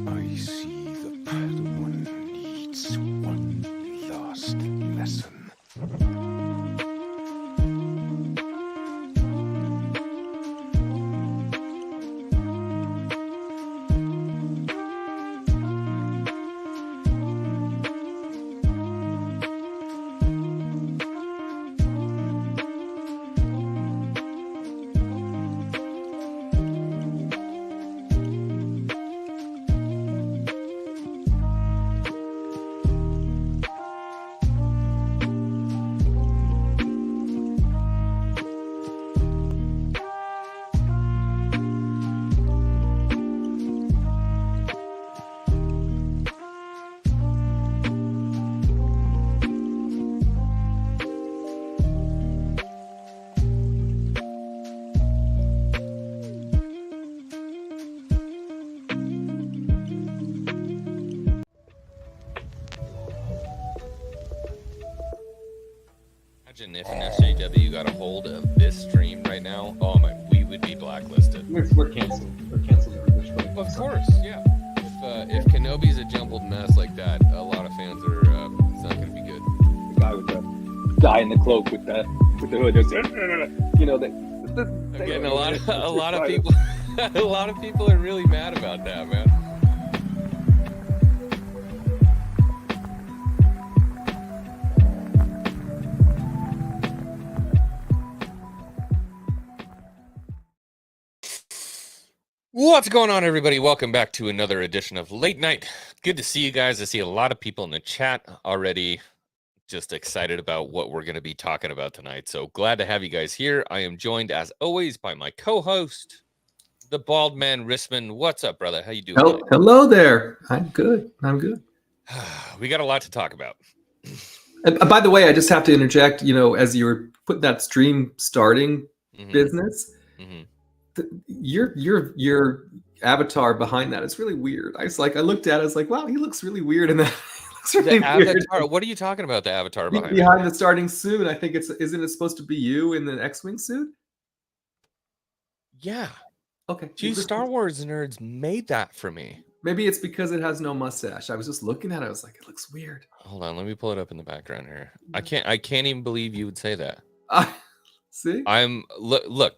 I see the Padawan needs one last lesson. Imagine if an SJW got a hold of this stream right now. Oh my, we would be blacklisted. We're canceled. We're canceled. Of course, yeah. If Kenobi's a jumbled mess like that, a lot of fans are. It's not going to be good. The guy with the guy in the cloak with the hood. Just, you know that. Again, a lot of people, a lot of people are really mad about that, man. What's going on, everybody? Welcome back to another edition of Late Night. Good to see you guys. I see a lot of people in the chat already. Just excited about what we're going to be talking about tonight. So glad to have you guys here. I am joined, as always, by my co-host, the bald man, Rissman. What's up, brother? How you doing? Hello there. I'm good. We got a lot to talk about. And by the way, I just have to interject, as you were putting that stream starting business, your avatar behind that is really weird. I looked at it, I was like, wow, he looks really weird in that. Really the avatar. What are you talking about? The avatar behind the starting suit. I think isn't it supposed to be you in the X-wing suit? Yeah. Okay. Two Star Wars nerds made that for me. Maybe it's because it has no mustache. I was just looking at it. I was like, it looks weird. Hold on, let me pull it up in the background here. I can't even believe you would say that. See? Look.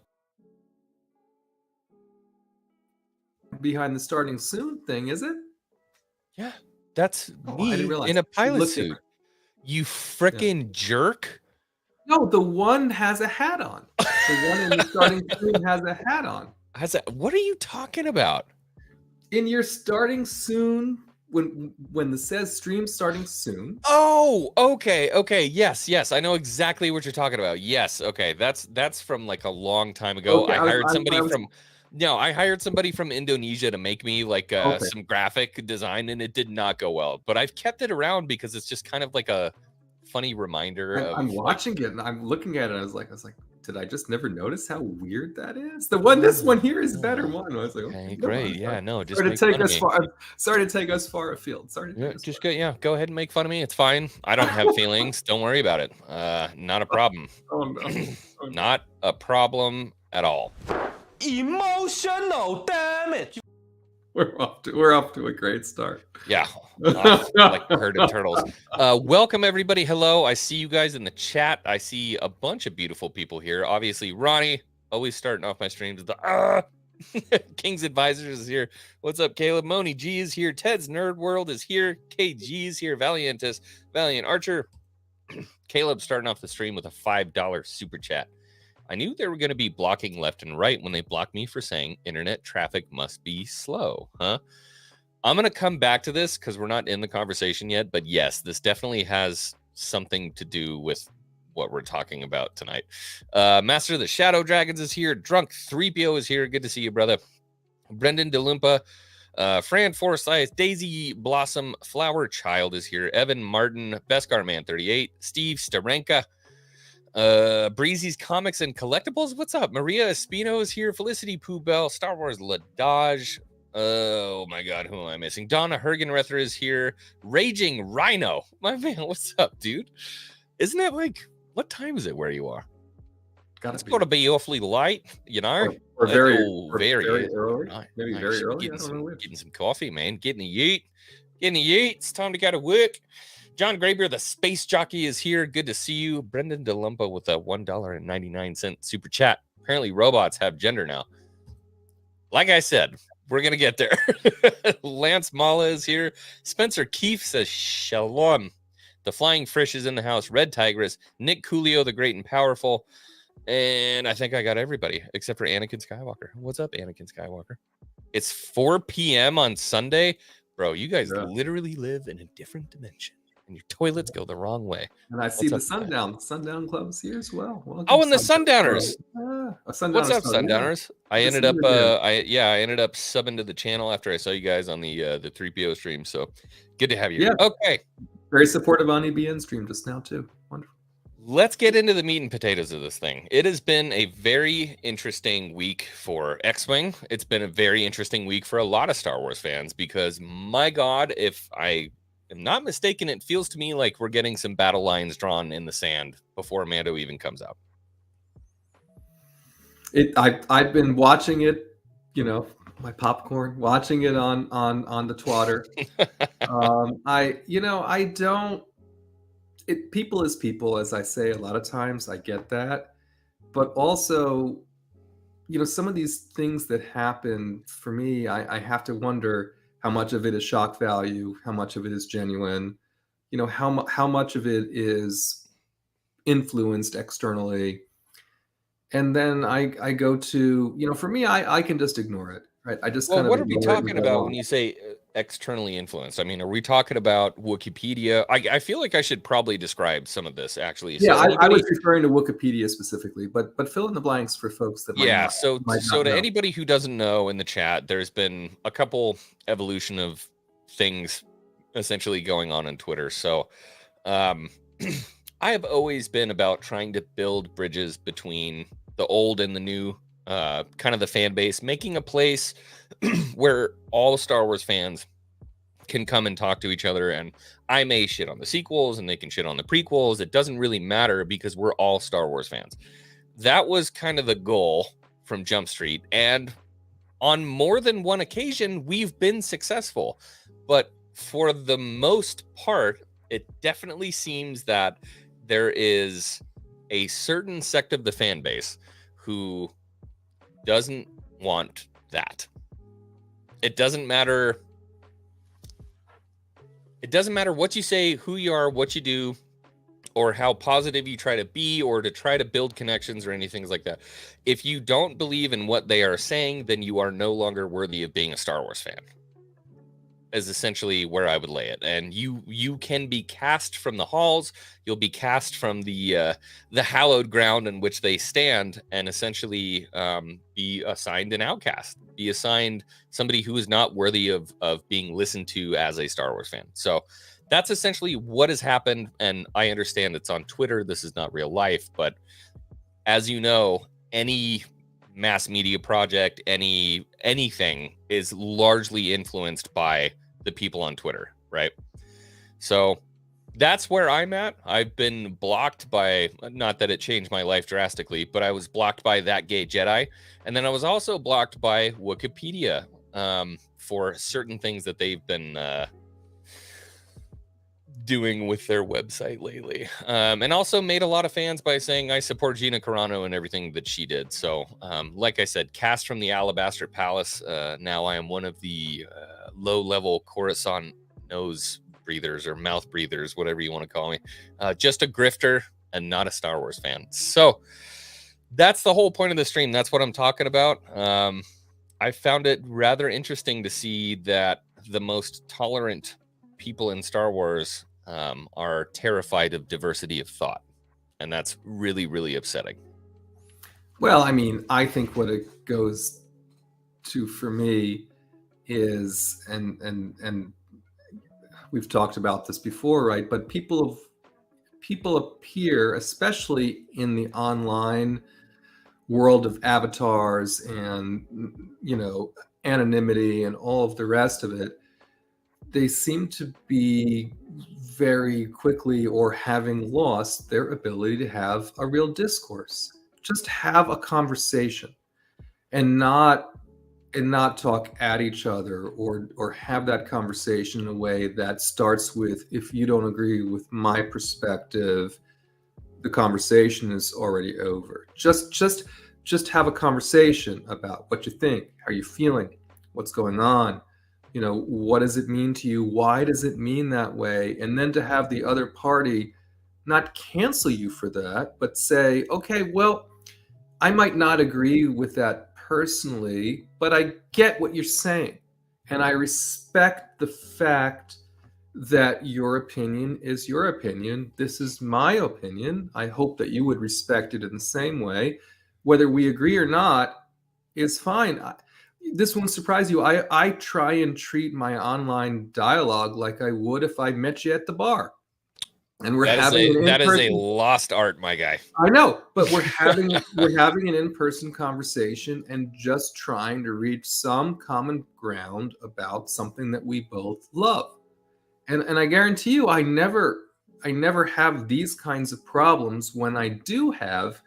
Behind the starting soon thing, is it? Yeah. That's me in a pilot suit. You frickin' jerk. No, the one has a hat on. The one in the starting soon has a hat on. What are you talking about? In your starting soon, when the says stream starting soon. Oh, okay. Yes. I know exactly what you're talking about. Yes, okay. That's from like a long time ago. Okay, I hired somebody from Indonesia to make me some graphic design, and it did not go well. But I've kept it around because it's just kind of like a funny reminder. I'm watching it and I'm looking at it. I was like, did I just never notice how weird that is? This one here is a better one. I was like, okay, great. Yeah, no, just sorry to take us far afield. Go ahead and make fun of me. It's fine. I don't have feelings. Don't worry about it. Not a problem. Oh no. Not a problem at all. Emotional damage. We're off to a great start. Yeah, like a herd of turtles. Welcome everybody. Hello. I see you guys in the chat. I see a bunch of beautiful people here. Obviously, Ronnie, always starting off my streams with the King's Advisors is here. What's up, Caleb? Moni G is here. Ted's Nerd World is here. KG is here. Valiant Archer. Caleb starting off the stream with a $5 super chat. I knew they were going to be blocking left and right when they blocked me for saying internet traffic must be slow, huh? I'm going to come back to this because we're not in the conversation yet, but yes, this definitely has something to do with what we're talking about tonight. Master of the Shadow Dragons is here. Drunk 3PO is here. Good to see you, brother. Brendan DeLumpa, Fran Forsyth, Daisy Blossom, Flower Child is here. Evan Martin, Beskar Man 38, Steve Starenka, Breezy's Comics and Collectibles. What's up? Maria Espino is here. Felicity Poobell, Star Wars Ladage. Oh my god, who am I missing? Donna Hergenrether is here. Raging Rhino. My man, what's up, dude? Isn't that like, what time is it where you are? It's got to be awfully light, you know. Or very early. Maybe very early. Getting some coffee, man. Getting the yeet. It's time to go to work. John Grabier, the space jockey, is here. Good to see you. Brendan DeLumpa with a $1.99 super chat. Apparently, robots have gender now. Like I said, we're going to get there. Lance Mala is here. Spencer Keefe says, Shalom. The Flying Fish is in the house. Red Tigress. Nick Coolio, the Great and Powerful. And I think I got everybody except for Anakin Skywalker. What's up, Anakin Skywalker? It's 4 p.m. on Sunday. Bro, you guys literally live in a different dimension. And your toilets go the wrong way. And I see the Sundown Club's here as well. Welcome, and the Sundowners. What's up, Sundowners? Yeah. I ended up subbing to the channel after I saw you guys on the 3PO stream. So good to have you. Yeah. Okay. Very supportive on EBN stream just now too. Wonderful. Let's get into the meat and potatoes of this thing. It has been a very interesting week for X-Wing. It's been a very interesting week for a lot of Star Wars fans because, my God, if I am not mistaken, it feels to me like we're getting some battle lines drawn in the sand before Mando even comes out. I've been watching it, my popcorn, watching it on the twatter. I don't. People is people, as I say a lot of times. I get that, but also, some of these things that happen for me, I have to wonder how much of it is shock value, how much of it is genuine, how much of it is influenced externally, and then I go to, for me, I can just ignore it, right? I just what are we talking about when you say externally influenced? I mean, are we talking about Wikipedia? I feel like I should probably describe some of this actually. Yeah, I was referring to Wikipedia specifically, but fill in the blanks for folks that might not know. Anybody who doesn't know in the chat, there's been a couple evolution of things essentially going on Twitter. So I have always been about trying to build bridges between the old and the new, kind of the fan base, making a place where all Star Wars fans can come and talk to each other, and I may shit on the sequels and they can shit on the prequels. It doesn't really matter because we're all Star Wars fans. That was kind of the goal from Jump Street, and on more than one occasion we've been successful, but for the most part it definitely seems that there is a certain sect of the fan base who doesn't want that. It doesn't matter. It doesn't matter what you say, who you are, what you do, or how positive you try to be, or to try to build connections or anything like that. If you don't believe in what they are saying, then you are no longer worthy of being a Star Wars fan, is essentially where I would lay it. And you can be cast from the halls. You'll be cast from the hallowed ground in which they stand, and essentially be assigned an outcast, be assigned somebody who is not worthy of being listened to as a Star Wars fan. So that's essentially what has happened. And I understand it's on Twitter. This is not real life, but as you know, any mass media project, anything is largely influenced by the people on Twitter, right? So that's where I'm at. I've been blocked by, not that it changed my life drastically, but I was blocked by That Gay Jedi. And then I was also blocked by Wookiepedia for certain things that they've been doing with their website lately. And also made a lot of fans by saying I support Gina Carano and everything that she did. So like I said, cast from the Alabaster Palace. Now I am one of the low-level Coruscant nose breathers or mouth breathers, whatever you want to call me. Just a grifter and not a Star Wars fan. So that's the whole point of the stream. That's what I'm talking about. I found it rather interesting to see that the most tolerant people in Star Wars are terrified of diversity of thought. And that's really, really upsetting. Well, I mean, I think what it goes to for me is, and we've talked about this before, right? But people appear, especially in the online world of avatars and, anonymity and all of the rest of it, they seem to be very quickly or having lost their ability to have a real discourse. just have a conversation and not talk at each other or have that conversation in a way that starts with, if you don't agree with my perspective, the conversation is already over. Just have a conversation about what you think, how you're feeling, what's going on, what does it mean to you, why does it mean that way, and then to have the other party not cancel you for that, but say, okay, well, I might not agree with that personally, but I get what you're saying. And I respect the fact that your opinion is your opinion. This is my opinion. I hope that you would respect it in the same way. Whether we agree or not is fine. This won't surprise you. I try and treat my online dialogue like I would if I met you at the bar. And that is a lost art, my guy. I know, but we're having an in-person conversation and just trying to reach some common ground about something that we both love. And I guarantee you, I never have these kinds of problems when I do have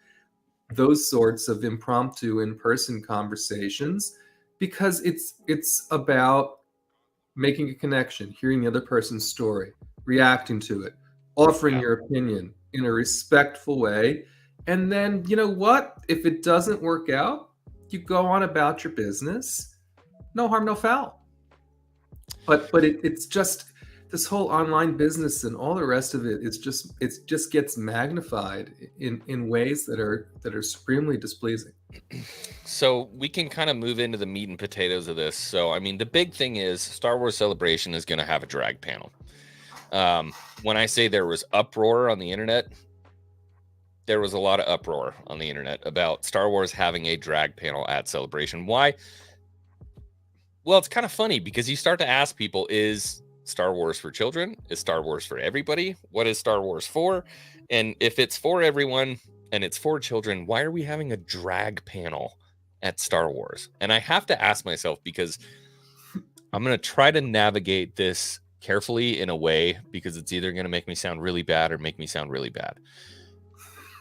those sorts of impromptu in-person conversations, because it's about making a connection, hearing the other person's story, reacting to it, offering your opinion in a respectful way. And then, you know what? If it doesn't work out, you go on about your business. No harm, no foul. But it's just this whole online business and all the rest of it, it just gets magnified in ways that are supremely displeasing. So we can kind of move into the meat and potatoes of this. So, I mean, the big thing is Star Wars Celebration is going to have a drag panel. When I say there was uproar on the internet, there was a lot of uproar on the internet about Star Wars having a drag panel at Celebration. Why? Well, it's kind of funny because you start to ask people, is Star Wars for children? Is Star Wars for everybody? What is Star Wars for? And if it's for everyone and it's for children, why are we having a drag panel at Star Wars? And I have to ask myself, because I'm going to try to navigate this carefully in a way, because it's either going to make me sound really bad or make me sound really bad.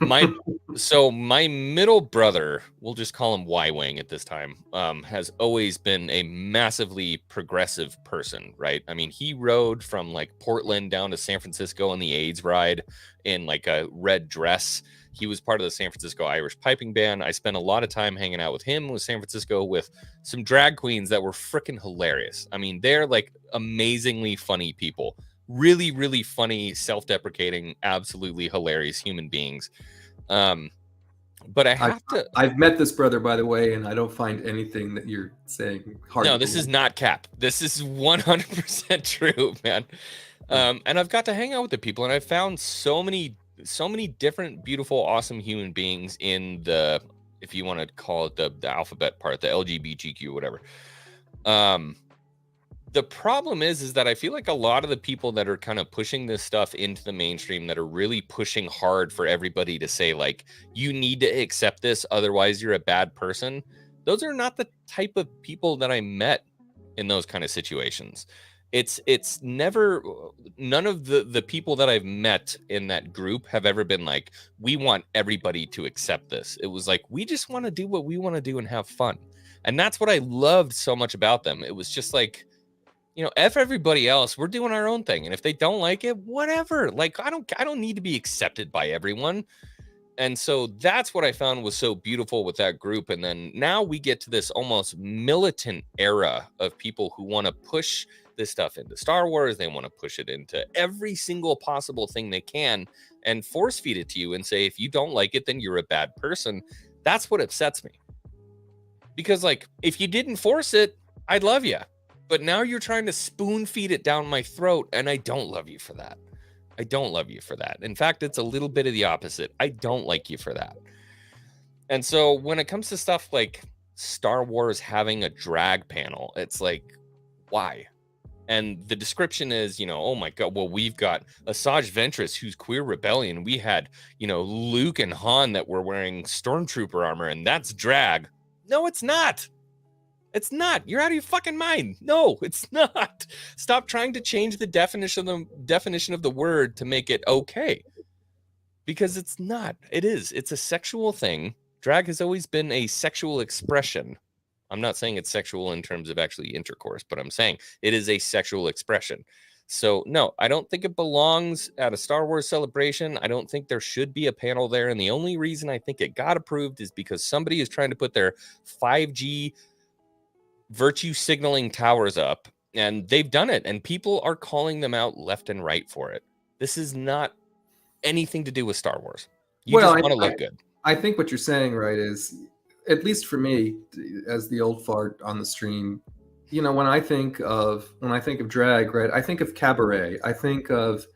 My middle brother, we'll just call him Y-Wing at this time, has always been a massively progressive person, right? I mean, he rode from like Portland down to San Francisco on the AIDS ride in like a red dress. He was part of the San Francisco Irish piping band. I spent a lot of time hanging out with him with San Francisco with some drag queens that were freaking hilarious. I mean, they're like amazingly funny people. Really, really funny, self-deprecating, absolutely hilarious human beings. But I've met this brother, by the way, and I don't find anything that you're saying hard. No, this is not cap. This is 100% true, man. And I've got to hang out with the people, and I've found so many different, beautiful, awesome human beings in the, if you want to call it the alphabet part, the LGBTQ, whatever. The problem is that I feel like a lot of the people that are kind of pushing this stuff into the mainstream, that are really pushing hard for everybody to say, like, you need to accept this, otherwise you're a bad person. Those are not the type of people that I met in those kind of situations. It's never, none of the people that I've met in that group have ever been like, we want everybody to accept this. It was like, we just want to do what we want to do and have fun. And that's what I loved so much about them. It was just like, you know, F everybody else. We're doing our own thing. And if they don't like it, whatever. Like, I don't need to be accepted by everyone. And so that's what I found was so beautiful with that group. And then now we get to this almost militant era of people who want to push this stuff into Star Wars. They want to push it into every single possible thing they can and force feed it to you and say, if you don't like it, then you're a bad person. That's what upsets me. Because, like, if you didn't force it, I'd love you. But now you're trying to spoon feed it down my throat, and I don't love you for that. I don't love you for that. In fact, it's a little bit of the opposite. I don't like you for that. And so when it comes to stuff like Star Wars having a drag panel, it's like, why? And the description is, you know, oh my God, well, we've got Asajj Ventress, who's queer rebellion. We had, you know, Luke and Han that were wearing stormtrooper armor, and that's drag. No, it's not. It's not. You're out of your fucking mind. No, it's not. Stop trying to change the definition of the word to make it okay. Because it's not. It is. It's a sexual thing Drag has always been a sexual expression. I'm not saying it's sexual in terms of actually intercourse, but I'm saying it is a sexual expression. So no, I don't think it belongs at a Star Wars celebration. I don't think there should be a panel there. And the only reason I think it got approved is because somebody is trying to put their 5G virtue signaling towers up, and they've done it, and people are calling them out left and right for it. This is not anything to do with Star Wars. You just want to look good. I think what you're saying, right, is, at least for me, as the old fart on the stream, you know, when I think of drag, right, I think of cabaret. I think of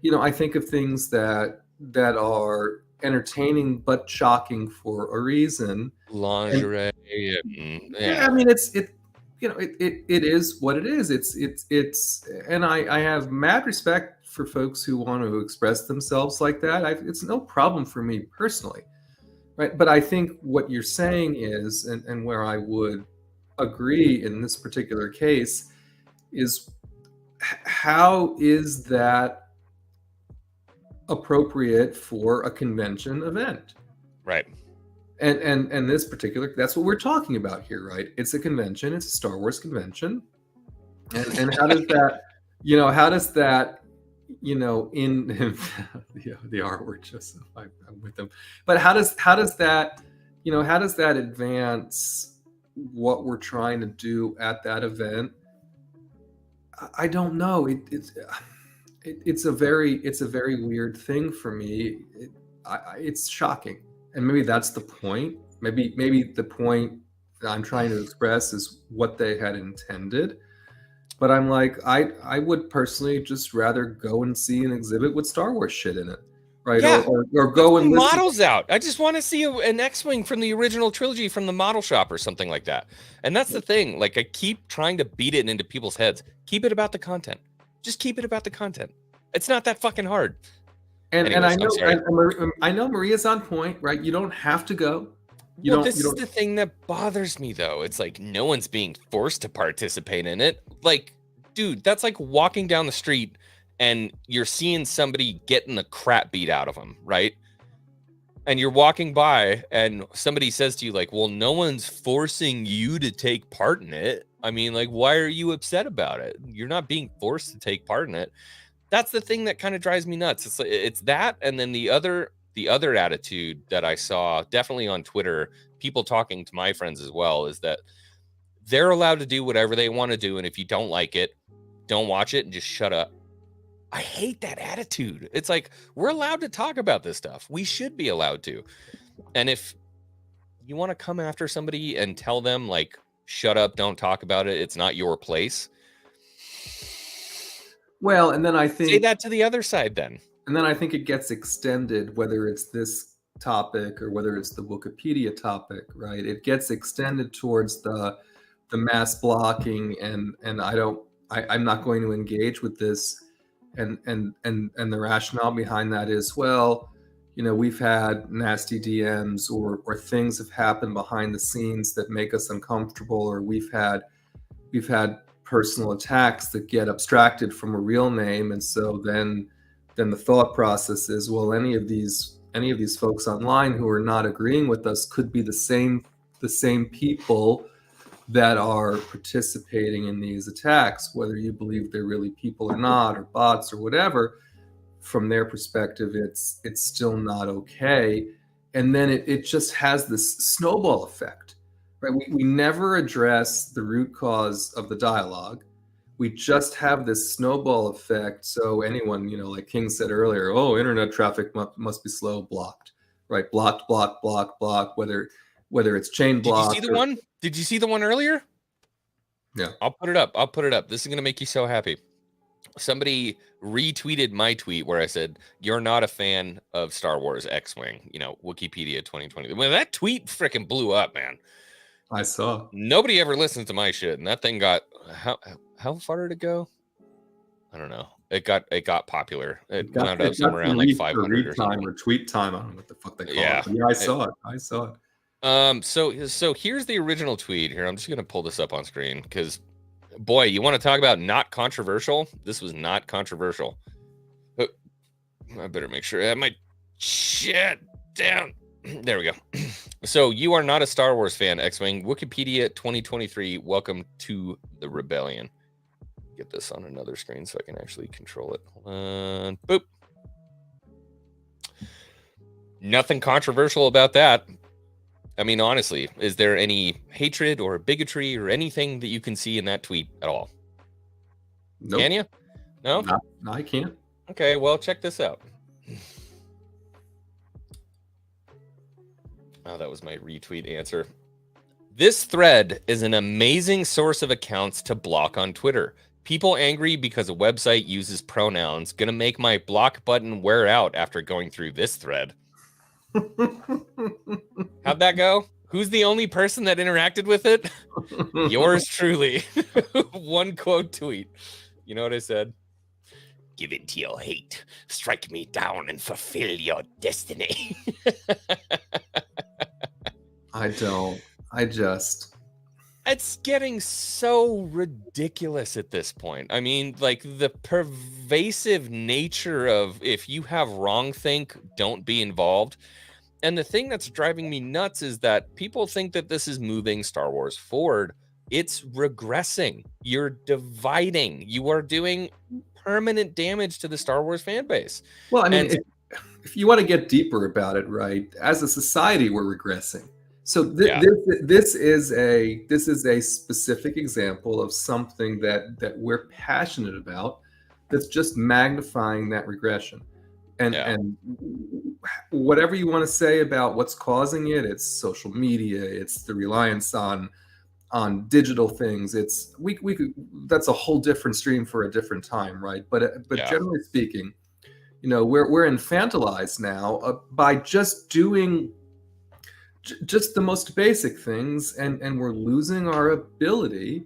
things that are entertaining but shocking for a reason. Lingerie. Yeah, I mean, it is what it is. It's and I have mad respect for folks who want to express themselves like that. It's no problem for me personally, right? But I think what you're saying is, and where I would agree in this particular case, is how is that appropriate for a convention event? Right. And this particular, that's what we're talking about here, right? It's a convention. It's a Star Wars convention. And how does that, in the R word, just I'm with them. But how does that advance what we're trying to do at that event? I don't know. It's a very weird thing for me. It's shocking. And maybe that's the point. Maybe the point that I'm trying to express is what they had intended. But I'm like, I would personally just rather go and see an exhibit with Star Wars shit in it, right? Yeah. Or go and listen. Models out. I just want to see an X-wing from the original trilogy from the model shop or something like that. And that's the thing. Like, I keep trying to beat it into people's heads. Keep it about the content. Just keep it about the content. It's not that fucking hard. And I know Maria's on point, right? You don't have to go. This is the thing that bothers me, though. It's like no one's being forced to participate in it. Like, dude, that's like walking down the street and you're seeing somebody getting the crap beat out of them, right? And you're walking by and somebody says to you, like, well, no one's forcing you to take part in it. I mean, like, why are you upset about it? You're not being forced to take part in it. That's the thing that kind of drives me nuts. It's that, and then the other attitude that I saw definitely on Twitter, people talking to my friends as well, is that they're allowed to do whatever they want to do, and if you don't like it, don't watch it and just shut up. I hate that attitude. It's like, we're allowed to talk about this stuff. We should be allowed to. And if you want to come after somebody and tell them, like, shut up, don't talk about it, it's not your place. Well, and then I think... say that to the other side then. And then I think it gets extended, whether it's this topic or whether it's the Wookiepedia topic, right? It gets extended towards the mass blocking, and I'm not going to engage with this. And the rationale behind that is, well, we've had nasty DMs or things have happened behind the scenes that make us uncomfortable, or we've had personal attacks that get abstracted from a real name, and so then the thought process is, well, any of these folks online who are not agreeing with us could be the same people that are participating in these attacks, whether you believe they're really people or not, or bots or whatever. From their perspective, it's still not okay, and then it just has this snowball effect. Right, we never address the root cause of the dialogue. We just have this snowball effect. So anyone, like King said earlier, oh, internet traffic must be slow, blocked, right? Blocked, whether it's chain blocked. Did you see the one? Did you see the one earlier? Yeah. I'll put it up. This is going to make you so happy. Somebody retweeted my tweet where I said, you're not a fan of Star Wars X-Wing, Wookiepedia 2020. Well, that tweet freaking blew up, man. I saw. Nobody ever listens to my shit, and that thing got how far did it go? I don't know. It got popular. It wound up somewhere around like 500 or something. Or tweet time. I don't know what the fuck they call it. Yeah, I saw it. So here's the original tweet. Here, I'm just gonna pull this up on screen because, boy, you want to talk about not controversial? This was not controversial. But I better make sure I have my shit down. There we go. So you are not a Star Wars fan, X-Wing. Wikipedia 2023. Welcome to the rebellion. Get this on another screen so I can actually control it. Hold on. Boop. Nothing controversial about that. I mean, honestly, is there any hatred or bigotry or anything that you can see in that tweet at all? Nope. Can you? No? No, I can't. Okay, well, check this out. Oh, that was my retweet answer. This thread is an amazing source of accounts to block on Twitter. People angry because a website uses pronouns. Gonna make my block button wear out after going through this thread. How'd that go? Who's the only person that interacted with it? Yours truly. One quote tweet. You know what I said? Give in to your hate. Strike me down and fulfill your destiny. I don't. I just. It's getting so ridiculous at this point. I mean, like the pervasive nature of if you have wrong think, don't be involved. And the thing that's driving me nuts is that people think that this is moving Star Wars forward. It's regressing. You're dividing. You are doing permanent damage to the Star Wars fan base. Well, I mean, And- if you want to get deeper about it, right? As a society, we're regressing. So Yeah. this is a specific example of something that we're passionate about. That's just magnifying that regression. And whatever you want to say about what's causing it, it's social media, it's the reliance on digital things. It's we could, that's a whole different stream for a different time, right? But Yeah. generally speaking, you know, we're infantilized now by just doing just the most basic things, and we're losing our ability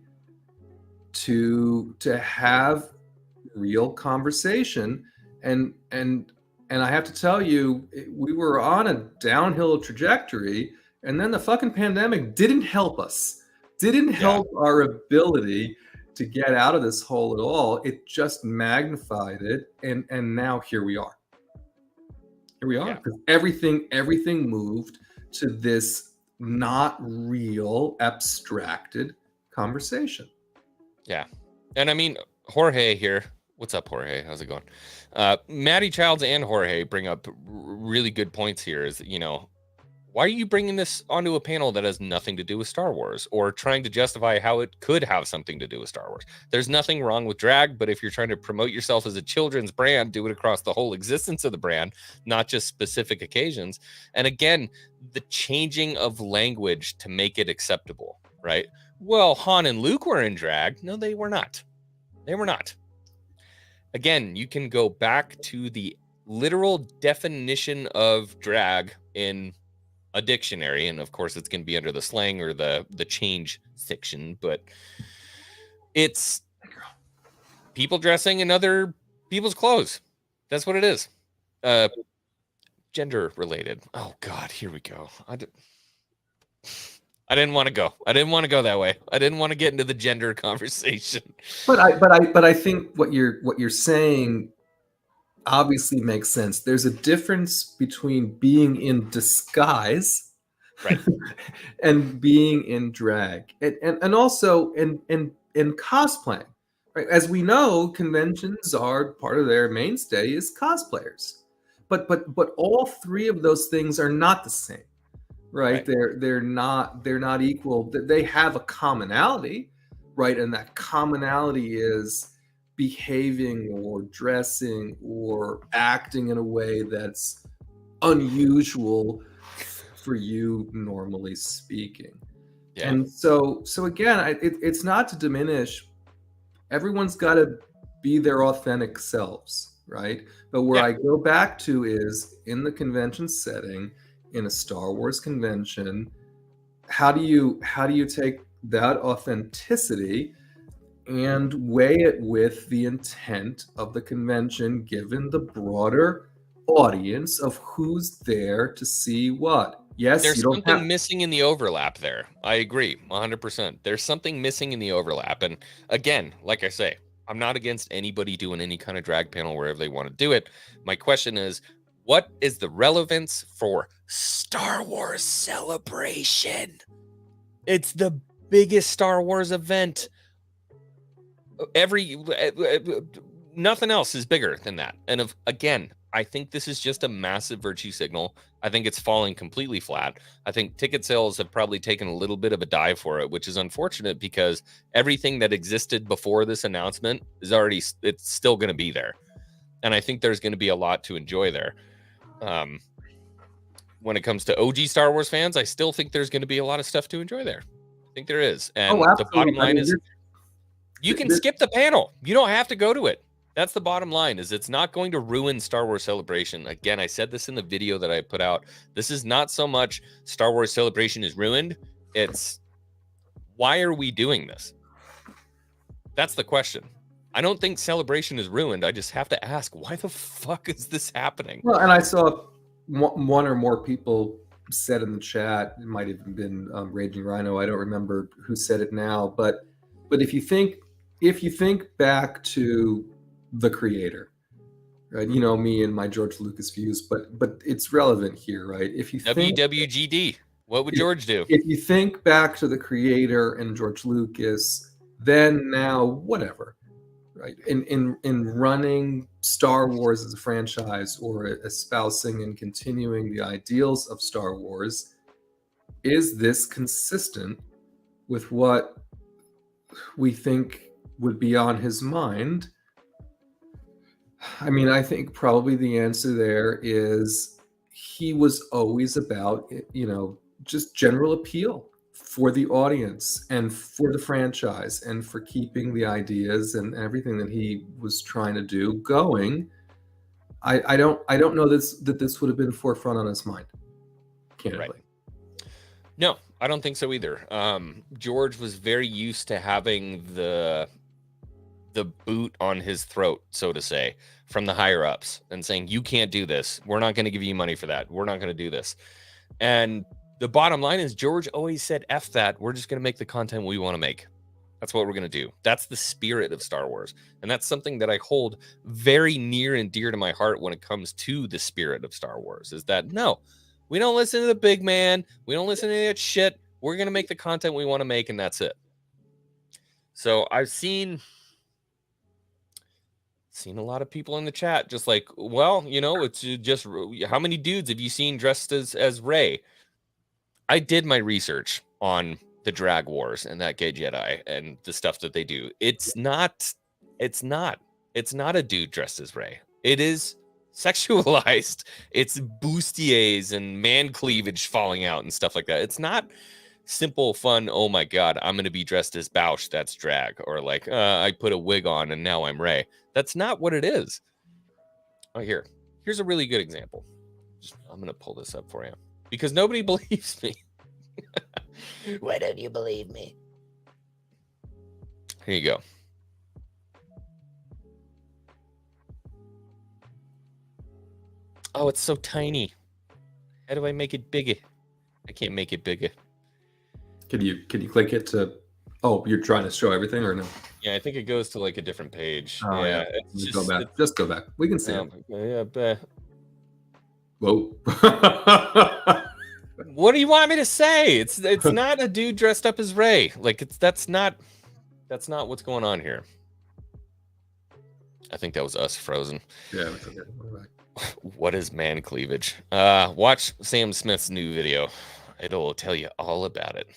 to have real conversation. And I have to tell you, we were on a downhill trajectory, and then the fucking pandemic didn't help us. Didn't help our ability to get out of this hole at all. It just magnified it, and now here we are. Here we are. Yeah. Because everything moved to this not real, abstracted conversation. Yeah. And I mean, Jorge here. What's up, Jorge? How's it going? Maddie Childs and Jorge bring up really good points here. Is, you know, why are you bringing this onto a panel that has nothing to do with Star Wars, or trying to justify how it could have something to do with Star Wars? There's nothing wrong with drag, but if you're trying to promote yourself as a children's brand, do it across the whole existence of the brand, not just specific occasions. And again, the changing of language to make it acceptable, right? Well, Han and Luke were in drag. No, they were not. They were not. Again, you can go back to the literal definition of drag in a dictionary, and of course it's going to be under the slang or the change section, but it's people dressing in other people's clothes. That's what it is. Gender related. Oh God, here we go. I didn't want to go. I didn't want to go that way. I didn't want to get into the gender conversation. But I think what you're saying obviously makes sense. There's a difference between being in disguise, right, and being in drag, and also in cosplaying. Right? As we know, conventions are part of their mainstay is cosplayers, but all three of those things are not the same. Right? They're not equal. They have a commonality, right? And that commonality is behaving or dressing or acting in a way that's unusual for you, normally speaking. Yeah. And so again, it's not to diminish. Everyone's got to be their authentic selves, right? But where I go back to is in the convention setting. In a Star Wars convention, how do you take that authenticity and weigh it with the intent of the convention, given the broader audience of who's there to see what? Yes, there's something missing in the overlap there. I agree 100%. There's something missing in the overlap. And again, like I say, I'm not against anybody doing any kind of drag panel wherever they want to do it. My question is, What is the relevance for Star Wars Celebration? It's the biggest Star Wars event. Nothing else is bigger than that. And again, I think this is just a massive virtue signal. I think it's falling completely flat. I think ticket sales have probably taken a little bit of a dive for it, which is unfortunate because everything that existed before this announcement it's still going to be there. And I think there's going to be a lot to enjoy there. When it comes to OG Star Wars fans, I still think there's going to be a lot of stuff to enjoy there. I think there is. And the bottom line is you can skip the panel. You don't have to go to it. That's the bottom line, is it's not going to ruin Star Wars Celebration. Again, I said this in the video that I put out. This is not so much Star Wars Celebration is ruined. It's why are we doing this? That's the question. I don't think Celebration is ruined. I just have to ask, why the fuck is this happening? Well, and I saw one or more people said in the chat, it might have been Raging Rhino. I don't remember who said it now, but if you think back to the creator, right? You know me and my George Lucas views, but it's relevant here, right? If you think WWGD, what would George do? If you think back to the creator and George Lucas, then now whatever. Right. In running Star Wars as a franchise or espousing and continuing the ideals of Star Wars, is this consistent with what we think would be on his mind? I mean, I think probably the answer there is he was always about, just general appeal for the audience and for the franchise and for keeping the ideas and everything that he was trying to do going. I don't know that this would have been forefront on his mind, candidly. Right. No, I don't think so either. George was very used to having the boot on his throat, so to say, from the higher ups and saying, you can't do this. We're not going to give you money for that. We're not going to do this. And the bottom line is George always said, F that. We're just going to make the content we want to make. That's what we're going to do. That's the spirit of Star Wars. And that's something that I hold very near and dear to my heart when it comes to the spirit of Star Wars, is that, no, we don't listen to the big man. We don't listen to that shit. We're going to make the content we want to make, and that's it. So I've seen a lot of people in the chat just like, well, it's just, how many dudes have you seen dressed as Rey? I did my research on the drag wars and that gay Jedi and the stuff that they do. It's not a dude dressed as Rey. It is sexualized. It's bustiers and man cleavage falling out and stuff like that. It's not simple fun. Oh my God, I'm going to be dressed as Bausch. That's drag. Or like, I put a wig on and now I'm Rey. That's not what it is. Oh, here's a really good example. I'm going to pull this up for you, because nobody believes me. Why don't you believe me? Here you go. Oh, it's so tiny. How do I make it bigger? I can't make it bigger. Can you click it to? Oh, you're trying to show everything or no? Yeah, I think it goes to like a different page. Oh, yeah. Just go back. Just go back. We can see it. Yeah, but... Whoa. What do you want me to say? It's not a dude dressed up as Rey. Like that's not what's going on here. I think that was us frozen. Yeah, it's okay. We're back. What is man cleavage? Watch Sam Smith's new video. It'll tell you all about it.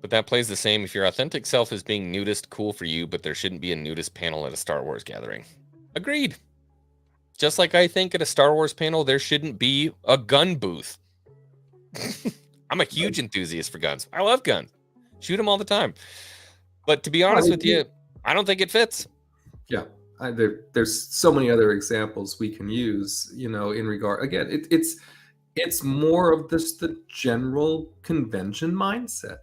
But that plays the same. If your authentic self is being nudist, cool for you, but there shouldn't be a nudist panel at a Star Wars gathering. Agreed. Just like I think at a Star Wars panel, there shouldn't be a gun booth. I'm a huge enthusiast for guns. I love guns. Shoot them all the time. But to be honest with you, I don't think it fits. Yeah. There's so many other examples we can use, in regard. Again, it's more of the general convention mindset.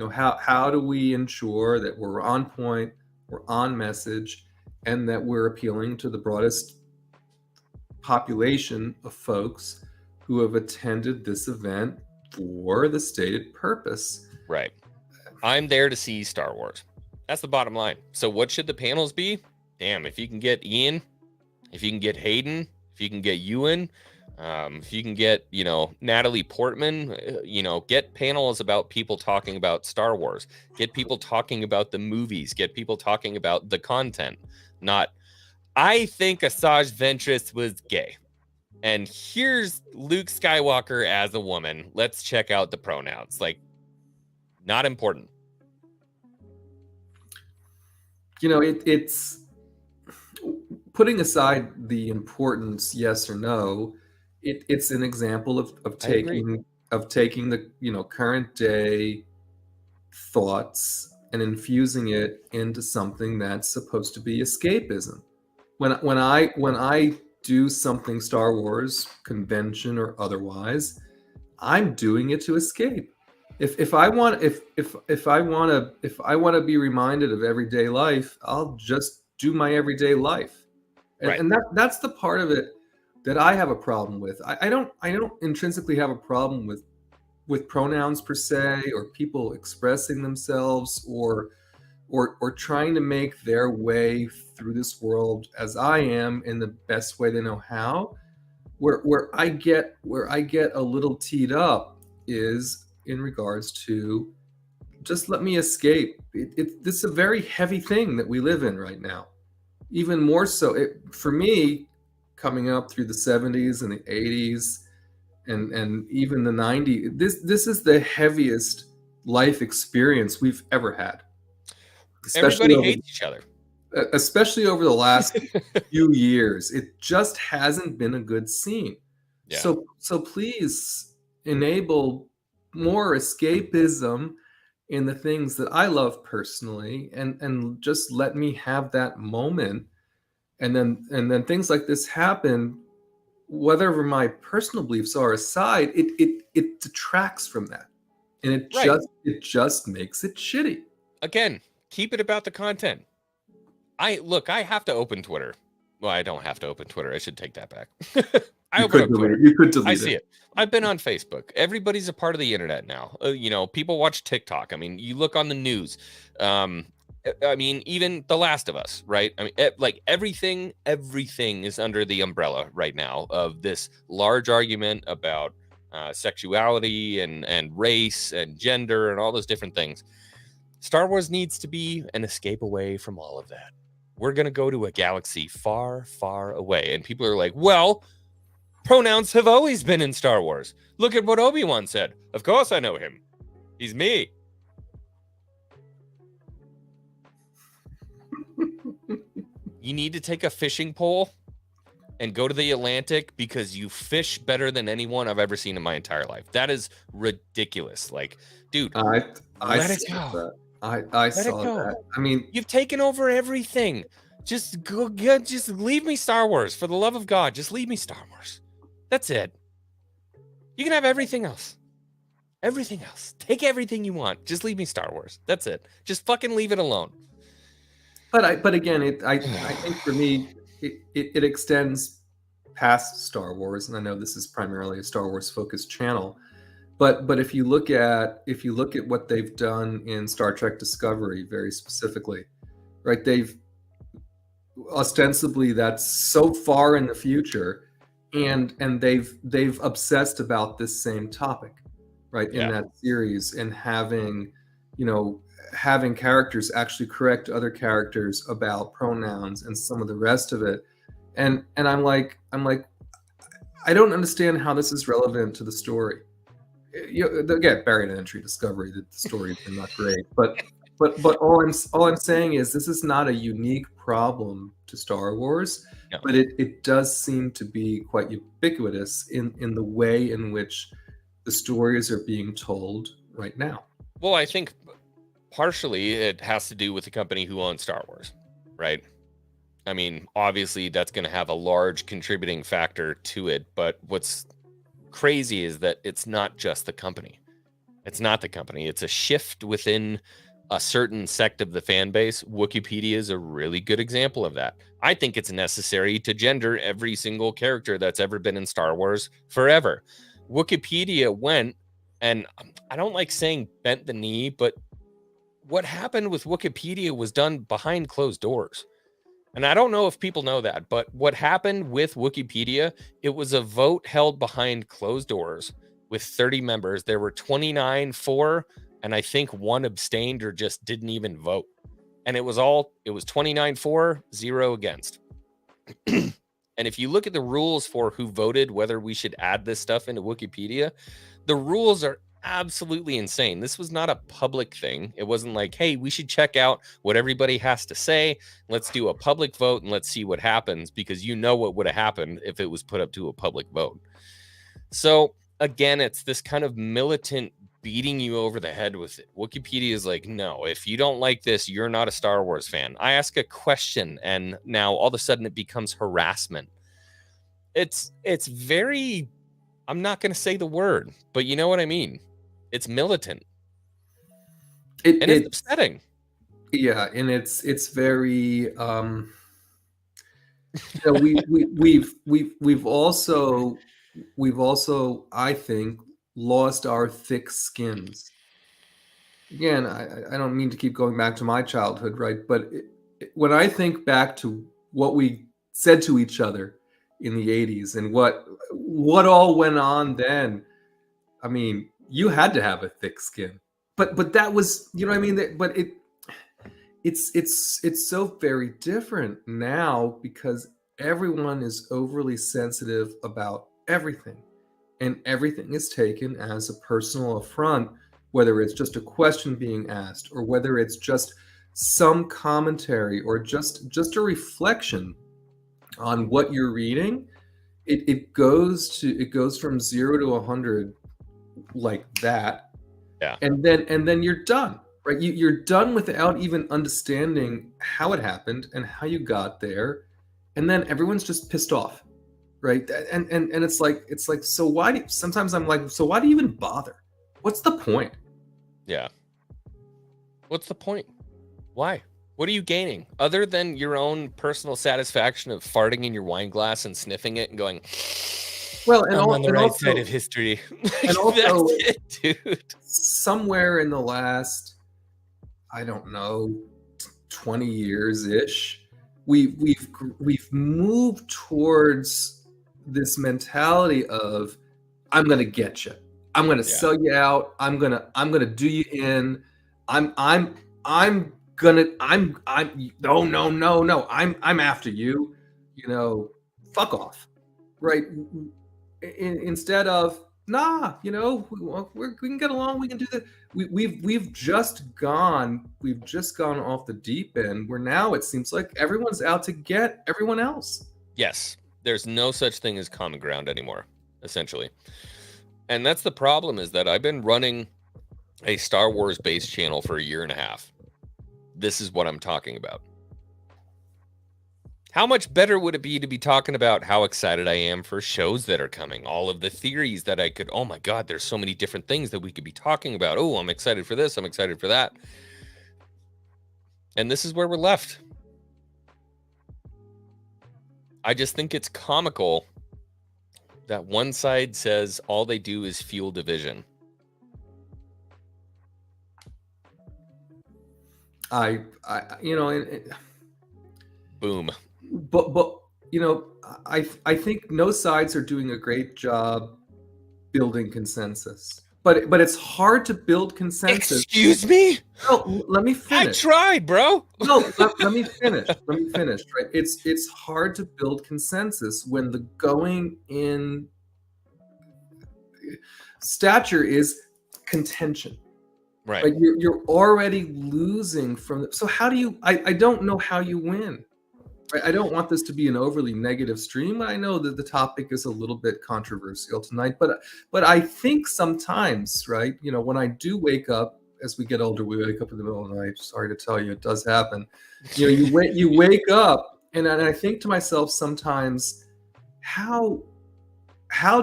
How do we ensure that we're on point, we're on message, and that we're appealing to the broadest population of folks who have attended this event for the stated purpose. Right. I'm there to see Star Wars. That's the bottom line. So what should the panels be? damn, if you can get Ian, if you can get Hayden, if you can get Ewan, if you can get, Natalie Portman, get panels about people talking about Star Wars, get people talking about the movies, get people talking about the content, not, I think Asajj Ventress was gay. And here's Luke Skywalker as a woman. Let's check out the pronouns. Like, not important. It's putting aside the importance, yes or no. It's an example of taking the current day thoughts and infusing it into something that's supposed to be escapism. When I do something Star Wars, convention or otherwise, I'm doing it to escape. If I want to be reminded of everyday life, I'll just do my everyday life. And that's the part of it that I have a problem with. I don't intrinsically have a problem with pronouns per se, or people expressing themselves, or trying to make their way through this world as I am in the best way they know how. Where I get a little teed up is in regards to just let me escape. This is a very heavy thing that we live in right now. Even more so for me, coming up through the 70s and the 80s and even the 90s, this is the heaviest life experience we've ever had. Everybody hates each other. Especially over the last few years. It just hasn't been a good scene. Yeah. So please enable more escapism in the things that I love personally, and just let me have that moment. And then things like this happen, whatever my personal beliefs are aside, it detracts from that. And it just makes it shitty. Again, keep it about the content. I have to open Twitter. Well, I don't have to open Twitter. I should take that back. You could delete it. I see it. I've been on Facebook. Everybody's a part of the internet now. People watch TikTok. I mean, you look on the news. Even The Last of Us, right? I mean, like everything is under the umbrella right now of this large argument about sexuality and race and gender and all those different things. Star Wars needs to be an escape away from all of that. We're going to go to a galaxy far, far away. And people are like, well, pronouns have always been in Star Wars. Look at what Obi-Wan said. Of course I know him. He's me. You need to take a fishing pole and go to the Atlantic because you fish better than anyone I've ever seen in my entire life. That is ridiculous. Like, dude, let it go. I saw that. I mean, you've taken over everything. Just go. Just leave me Star Wars. For the love of God, just leave me Star Wars. That's it. You can have everything else. Everything else. Take everything you want. Just leave me Star Wars. That's it. Just fucking leave it alone. But again, I think for me, it extends past Star Wars, and I know this is primarily a Star Wars focused channel. But if you look at what they've done in Star Trek Discovery, very specifically, right? They've ostensibly, that's so far in the future, and they've obsessed about this same topic, right? In that series, and having characters actually correct other characters about pronouns and some of the rest of it, and I'm like, I don't understand how this is relevant to the story. They'll get buried in Entry Discovery that the story is not great, but all I'm saying is this is not a unique problem to Star Wars, but it does seem to be quite ubiquitous in the way in which the stories are being told right now. Well, I think partially it has to do with the company who owns Star Wars, right? I mean, obviously that's going to have a large contributing factor to it, but what's crazy is that it's not just the company. It's not the company. It's a shift within a certain sect of the fan base. Wookiepedia is a really good example of that. I think it's necessary to gender every single character that's ever been in Star Wars forever. Wookiepedia went, and I don't like saying bent the knee, but what happened with Wookiepedia was done behind closed doors. And I don't know if people know that, but what happened with Wookiepedia, it was a vote held behind closed doors with 30 members. There were 29 for, and I think one abstained or just didn't even vote. And it was 29 for, 0 against. And if you look at the rules for who voted whether we should add this stuff into Wikipedia, the rules are absolutely insane. This was not a public thing. It wasn't like, hey, we should check out what everybody has to say. Let's do a public vote and let's see what happens, because you know what would have happened if it was put up to a public vote. So again, it's this kind of militant beating you over the head with it. Wikipedia is like, no, if you don't like this, you're not a Star Wars fan. I ask a question and now all of a sudden it becomes harassment. It's very, I'm not going to say the word, but you know what I mean. It's militant. And it's upsetting. Yeah, and it's very we've also I think lost our thick skins. Again, I don't mean to keep going back to my childhood, right? But when I think back to what we said to each other in the 80s and what all went on then, I mean, you had to have a thick skin. But that was, you know what I mean? But it's so very different now because everyone is overly sensitive about everything. And everything is taken as a personal affront, whether it's just a question being asked or whether it's just some commentary or just a reflection on what you're reading. It goes from 0 to 100 like that. Yeah. And then you're done, right? You're done without even understanding how it happened and how you got there. And then everyone's just pissed off. Right. And it's like, so why sometimes I'm like, so why do you even bother? What's the point? Yeah. What's the point? Why? What are you gaining other than your own personal satisfaction of farting in your wine glass and sniffing it and going, well, and I'm on the right also, side of history. And also, that's it, dude. Somewhere in the last, I don't know, 20 years ish, we've moved towards this mentality of I'm gonna get you, I'm gonna sell you out, I'm gonna do you in, I'm no, I'm after you, you know, fuck off, right? Instead of nah, you know, we can get along, we can do that. We've just gone off the deep end where now it seems like everyone's out to get everyone else. Yes. There's no such thing as common ground anymore, essentially. And that's the problem, is that I've been running a Star Wars based channel for 1.5 years. This is what I'm talking about. How much better would it be to be talking about how excited I am for shows that are coming, all of the theories that I could, oh my God, there's so many different things that we could be talking about. Oh, I'm excited for this, I'm excited for that. And this is where we're left. I just think it's comical that one side says all they do is fuel division. I you know, Boom. But you know, I think no sides are doing a great job building consensus. But it's hard to build consensus. Excuse me? No, let me finish. I tried, bro. No, let me finish. Right? It's hard to build consensus when the going in stature is contention. Right. Like you're already losing from so how do you I don't know how you win. Right? I don't want this to be an overly negative stream. I know that the topic is a little bit controversial tonight, but I think sometimes, right, you know, when I do wake up, as we get older, we wake up in the middle of the night. Sorry to tell you, it does happen. You know, you wake up, and I think to myself sometimes, how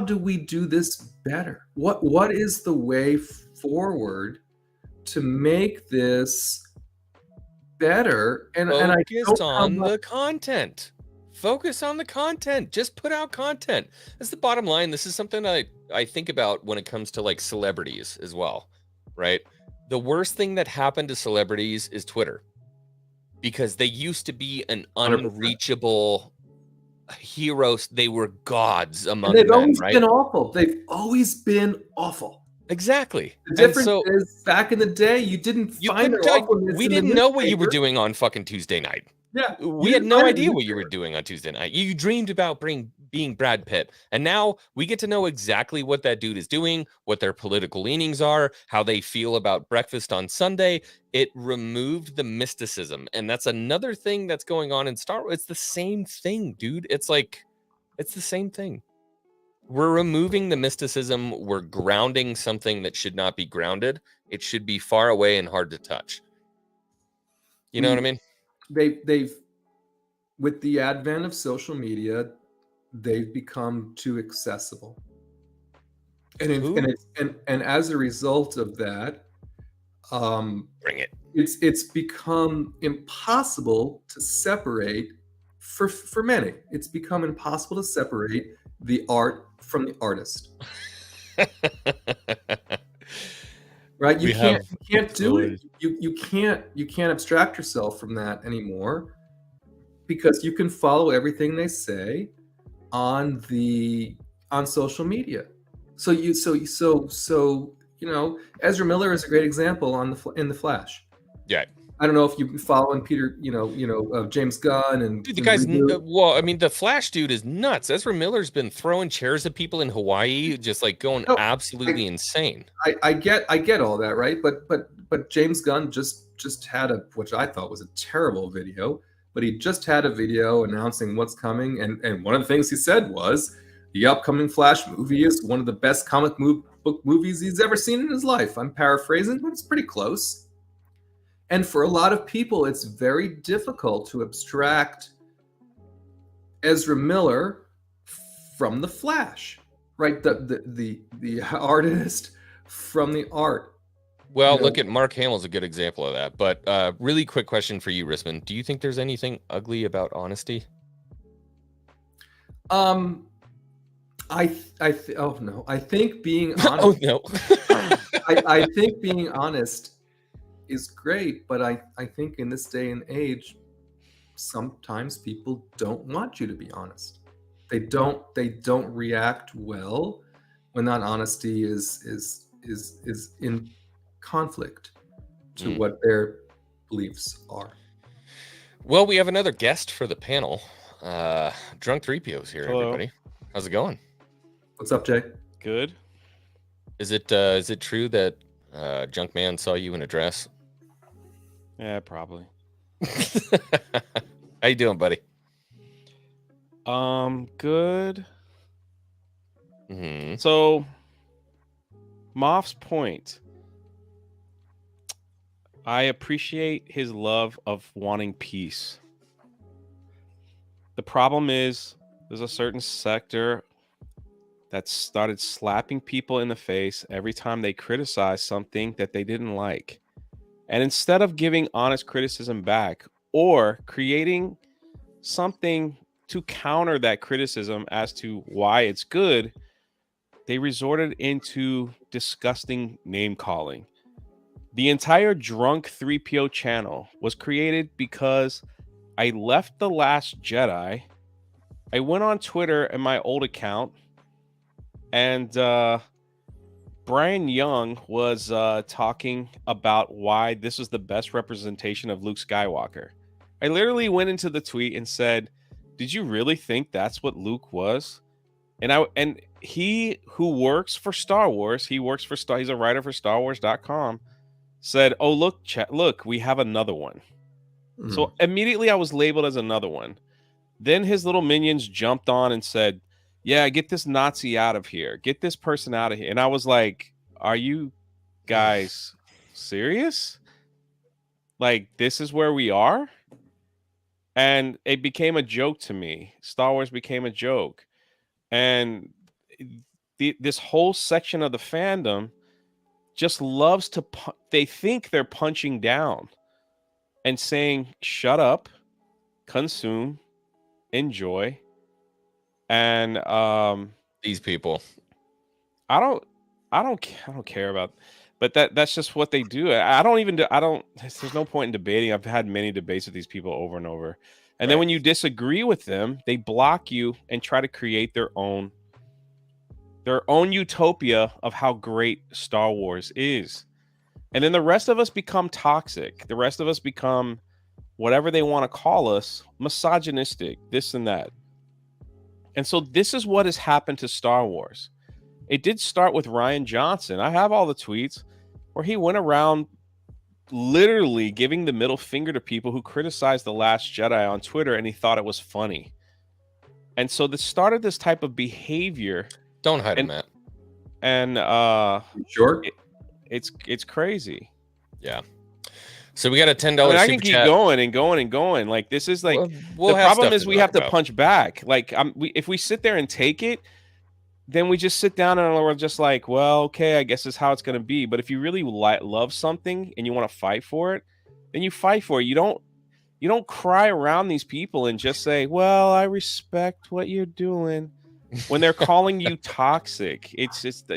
do we do this better? What is the way forward to make this better? And I focus on the content. Focus on the content. Just put out content. That's the bottom line. This is something I think about when it comes to like celebrities as well, right? The worst thing that happened to celebrities is Twitter. because they used to be an 100%. unreachable heroes. They were gods among And they've men, always right? been awful. They've always been awful. Exactly. The And difference so is, back in the day, you didn't you find couldn't their tell, awfulness we in the didn't know what you were newspaper. doing on fucking Tuesday night. Yeah, We you had didn't no find it in idea the what you were newspaper. doing on Tuesday night. You dreamed about being Brad Pitt. And now we get to know exactly what that dude is doing, what their political leanings are, how they feel about breakfast on Sunday. It removed the mysticism. And that's another thing that's going on in Star Wars. It's the same thing, dude. It's like, it's the same thing. We're removing the mysticism. We're grounding something that should not be grounded. It should be far away and hard to touch. You know what I mean? They've with the advent of social media, they've become too accessible, and as a result of that, Bring it. it's become impossible to separate for many. It's become impossible to separate the art from the artist. Right? You can't do it. You can't abstract yourself from that anymore, because you can follow everything they say on social media. So Ezra Miller is a great example in the Flash. Yeah. I don't know if you've been following Peter, James Gunn and Dude, the guy's well. I mean, the Flash dude is nuts. Ezra Miller's been throwing chairs at people in Hawaii, just like going absolutely insane. I get all that, right? But James Gunn just had which I thought was a terrible video, but he just had a video announcing what's coming, and one of the things he said was the upcoming Flash movie is one of the best comic book movies he's ever seen in his life. I'm paraphrasing, but it's pretty close. And for a lot of people, it's very difficult to abstract Ezra Miller from the Flash, right? The artist from the art. Well, look at Mark Hamill's a good example of that. But really quick question for you, Rissman. Do you think there's anything ugly about honesty? Oh no. I think being honest. Oh no. I think being honest is great, but I think in this day and age, sometimes people don't want you to be honest. They don't react well when that honesty is in conflict to what their beliefs are. Well, we have another guest for the panel. Drunk 3PO's here. Hello. Everybody. How's it going? What's up, Jay? Good. Is it true that Junkman saw you in a dress? Yeah, probably. How you doing, buddy? Good. Mm-hmm. So, Moff's point. I appreciate his love of wanting peace. The problem is there's a certain sector that started slapping people in the face every time they criticize something that they didn't like. And instead of giving honest criticism back or creating something to counter that criticism as to why it's good, they resorted into disgusting name calling. The entire Drunk 3PO channel was created because I left The Last Jedi. I went on Twitter and my old account, and Brian Young was talking about why this was the best representation of Luke Skywalker. I literally went into the tweet and said, "Did you really think that's what Luke was?" And he who works for Star Wars, he's a writer for StarWars.com, said, "Oh, look, we have another one." Mm. So immediately I was labeled as another one. Then his little minions jumped on and said, "Yeah, get this Nazi out of here. Get this person out of here." And I was like, are you guys serious? Like, this is where we are? And it became a joke to me. Star Wars became a joke. And this whole section of the fandom just loves to, they think they're punching down and saying, shut up, consume, enjoy. And these people, I don't care about But that's just what they do. I don't. There's no point in debating. I've had many debates with these people over and over, and then when you disagree with them, they block you and try to create their own utopia of how great Star Wars is. And then the rest of us become toxic. The rest of us become whatever they want to call us, misogynistic, this and that. And so this is what has happened to Star Wars. It did start with Rian Johnson. I have all the tweets where he went around literally giving the middle finger to people who criticized The Last Jedi on Twitter, and he thought it was funny. And so this started this type of behavior. Don't hide him, Matt. And Sure. It's crazy. Yeah. So we got a $10 I super can keep chat. going and going and going. Like this is like We'll the have problem stuff is to we talk have to about. punch back. Like if we sit there and take it, then we just sit down and we're just like, well, okay, I guess this is how it's gonna be. But if you really love something and you want to fight for it, then you fight for it. You don't cry around these people and just say, well, I respect what you're doing when they're calling you toxic. It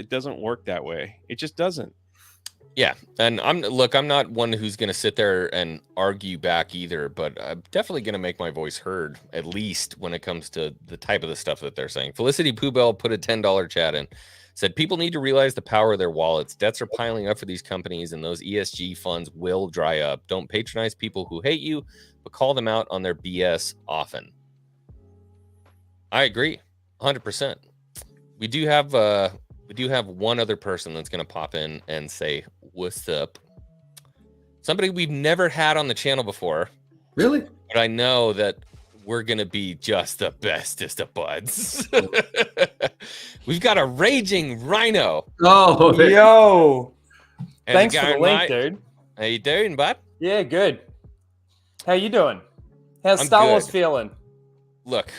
doesn't work that way. It just doesn't. Yeah, and I'm not one who's going to sit there and argue back either, but I'm definitely going to make my voice heard, at least when it comes to the type of the stuff that they're saying. Felicity Poobell put a $10 chat in, said people need to realize the power of their wallets. Debts are piling up for these companies, and those ESG funds will dry up. Don't patronize people who hate you, but call them out on their BS often. I agree, 100%. We do have one other person that's going to pop in and say, what's up? Somebody we've never had on the channel before. Really? But I know that we're going to be just the bestest of buds. We've got a raging rhino. Oh, Yo, And thanks a for guy the in link, my- dude. How you doing, bud? Yeah, good. How you doing? How's I'm Star Wars good. feeling? Look.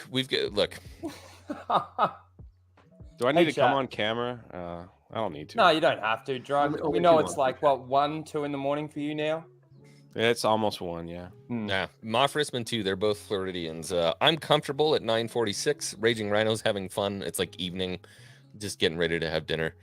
Do I need to chat. come on camera? I don't need to. No, you don't have to, Drug. Oh, We if know you it's want. like, what, 1, 2 in the morning for you now? It's almost 1, yeah. Yeah, Moff Rissman too. They're both Floridians. I'm comfortable at 9:46. Raging Rhino's having fun. It's like evening, just getting ready to have dinner.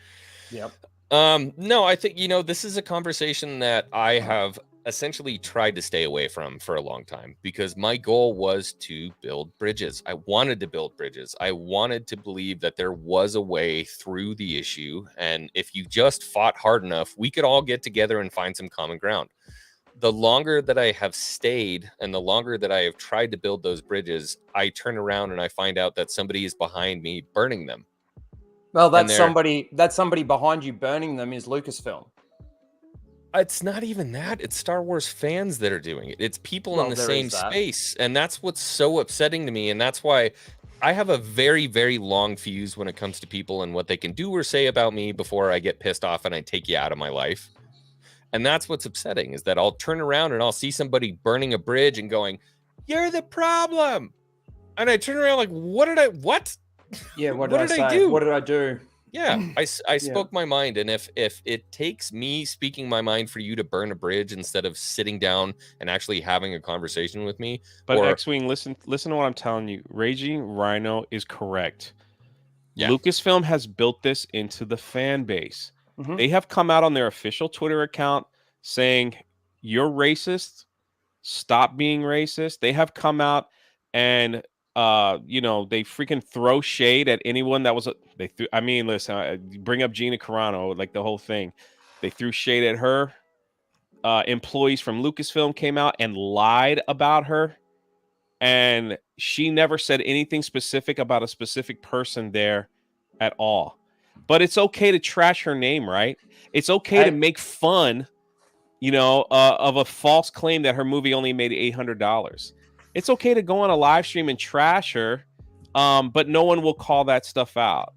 Yep. No, I think this is a conversation that I have essentially tried to stay away from for a long time because my goal was to build bridges. I wanted to build bridges. I wanted to believe that there was a way through the issue, and if you just fought hard enough, we could all get together and find some common ground. The longer that I have stayed and the longer that I have tried to build those bridges, I turn around and I find out that somebody is behind me burning them. Well, And that's somebody behind you burning them is Lucasfilm. It's not even that. It's Star Wars fans that are doing it. It's people Well, in the there same is that. space. And that's what's so upsetting to me. And that's why I have a very, very long fuse when it comes to people and what they can do or say about me before I get pissed off and I take you out of my life. And that's what's upsetting is that I'll turn around and I'll see somebody burning a bridge and going, "You're the problem." And I turn around like, what? Yeah, What did I say? do? What did I do? Yeah, I spoke my mind, and if it takes me speaking my mind for you to burn a bridge instead of sitting down and actually having a conversation with me, But or X-Wing, listen to what I'm telling you. Raging Rhino is correct. Yeah. Lucasfilm has built this into the fan base. Mhm. They have come out on their official Twitter account saying, "You're racist. Stop being racist." They have come out and they freaking throw shade at anyone that was listen, bring up Gina Carano, like the whole thing. They threw shade at her. Employees from Lucasfilm came out and lied about her, and she never said anything specific about a specific person there at all. But it's okay to trash her name, right? It's okay to make fun, of a false claim that her movie only made $800. It's okay to go on a live stream and trash her, but no one will call that stuff out,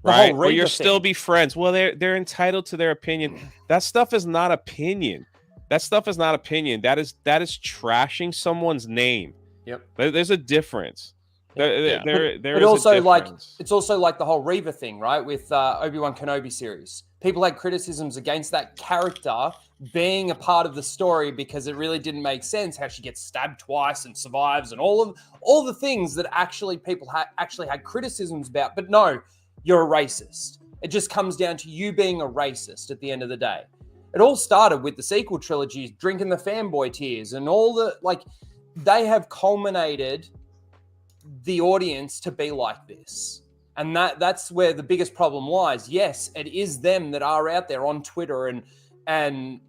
The whole right? Or you'll Raider still thing. be friends. Well, they're entitled to their opinion. That stuff is not opinion. That stuff is not opinion. That is trashing someone's name. Yep. There's a difference. Yeah. There But is also, a difference. it's also like the whole Reva thing, right? With Obi-Wan Kenobi series. People had criticisms against that character being a part of the story because it really didn't make sense how she gets stabbed twice and survives and all the things that actually people actually had criticisms about. But no, you're a racist. It just comes down to you being a racist at the end of the day. It all started with the sequel trilogies, drinking the fanboy tears, and all the they have culminated the audience to be like this. And that's where the biggest problem lies. Yes, it is them that are out there on Twitter and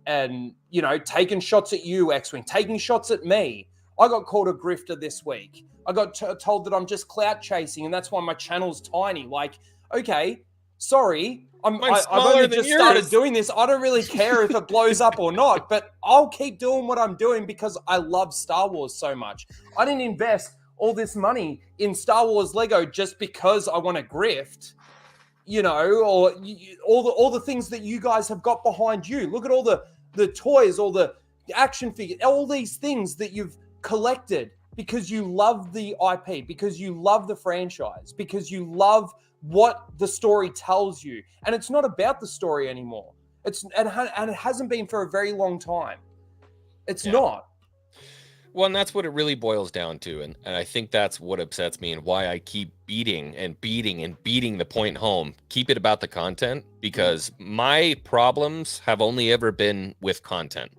you know, taking shots at you, X-Wing, taking shots at me. I got called a grifter this week. I got told that I'm just clout chasing, and that's why my channel's tiny. Like, okay, sorry, I've only just started doing this. I don't really care if it blows up or not, but I'll keep doing what I'm doing because I love Star Wars so much. I didn't invest all this money in Star Wars Lego just because I want to grift, you know, or all the things that you guys have got behind you. Look at all the toys, all the action figures, all these things that you've collected because you love the IP, because you love the franchise, because you love what the story tells you. And it's not about the story anymore. And it hasn't been for a very long time. It's not. Well, and that's what it really boils down to. And I think that's what upsets me and why I keep beating the point home. Keep it about the content, because my problems have only ever been with content.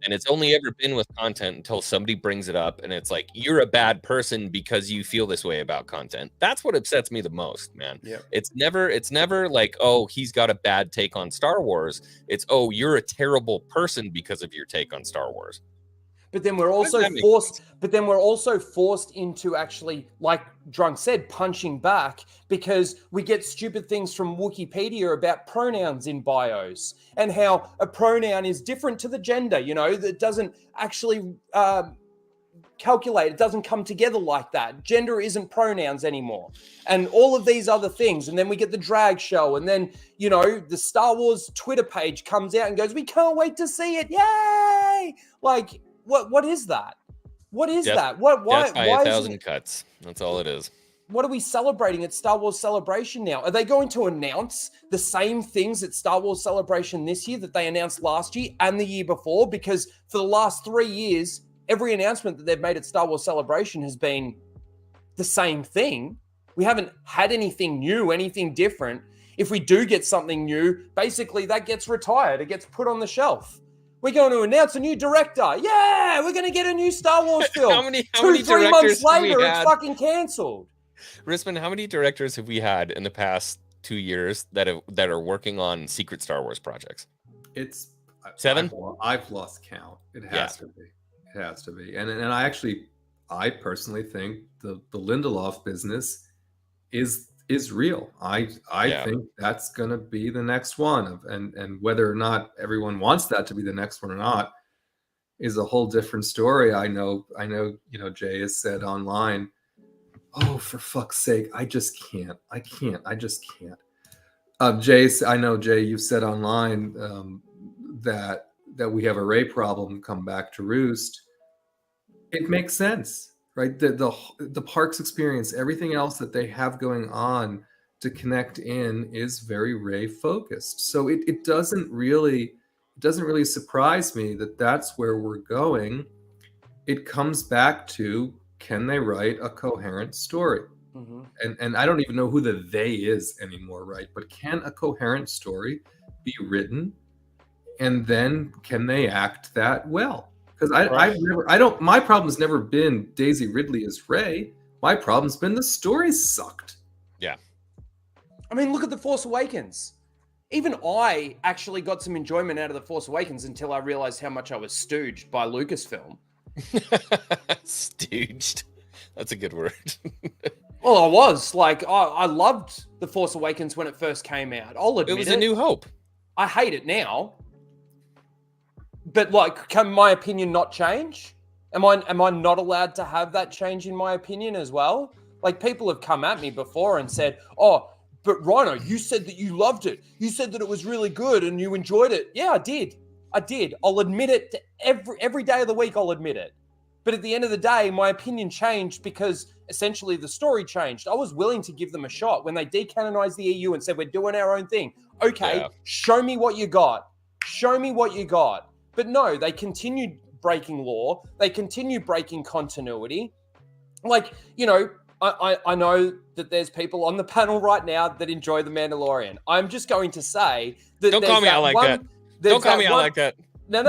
And it's only ever been with content until somebody brings it up and it's like, you're a bad person because you feel this way about content. That's what upsets me the most, man. Yeah. It's never like, oh, he's got a bad take on Star Wars. It's, oh, you're a terrible person because of your take on Star Wars. But then we're also forced into actually, like Drunk said, punching back, because we get stupid things from Wookiepedia about pronouns in bios and how a pronoun is different to the gender, you know, that doesn't actually calculate. It doesn't come together like that. Gender isn't pronouns anymore. And all of these other things. And then we get the drag show. And then, you know, the Star Wars Twitter page comes out and goes, we can't wait to see it. Yay! Like, what is that? What is that? Why 1,000 cuts. That's all it is. What are we celebrating at Star Wars Celebration now? Are they going to announce the same things at Star Wars Celebration this year that they announced last year and the year before? Because for the last 3 years, every announcement that they've made at Star Wars Celebration has been the same thing. We haven't had anything new, anything different. If we do get something new, basically that gets retired. It gets put on the shelf. We're going to announce a new director. Yeah, we're going to get a new Star Wars film. how many 3 months later, it's fucking cancelled. Rissman, how many directors have we had in the past 2 years that are working on secret Star Wars projects? It's 7. I've lost count. It has to be. It has to be. And I personally think the Lindelof business is real. I think that's going to be the next one, and whether or not everyone wants that to be the next one or not is a whole different story. I know, you know, Jay has said online, oh, for fuck's sake, I just can't. I just can't. Jay, I know, Jay, you've said online that we have a Rey problem come back to roost. It makes sense. Right, the parks experience, everything else that they have going on to connect in is very Rey focused. So it doesn't really surprise me that that's where we're going. It comes back to, can they write a coherent story? Mm-hmm. And I don't even know who the they is anymore, right? But can a coherent story be written, and then can they act that well? Because my problem's never been Daisy Ridley as Rey. My problem's been the story sucked. Yeah. I mean, look at The Force Awakens. Even I actually got some enjoyment out of The Force Awakens until I realized how much I was stooged by Lucasfilm. Stooged. That's a good word. Well, I was. Like, I loved The Force Awakens when it first came out. I'll admit it. It was A New Hope. I hate it now. But like, can my opinion not change? Am I not allowed to have that change in my opinion as well? Like, people have come at me before and said, oh, but Rhino, you said that you loved it. You said that it was really good and you enjoyed it. Yeah, I did. I'll admit it to every day of the week. I'll admit it. But at the end of the day, my opinion changed because essentially the story changed. I was willing to give them a shot when they decanonized the EU and said, we're doing our own thing. Okay, Show me what you got. Show me what you got. But no, they continued breaking law. They continued breaking continuity. Like, you know, I know that there's people on the panel right now that enjoy The Mandalorian. I'm just going to say that don't call me out like that. Don't call me out like that. No,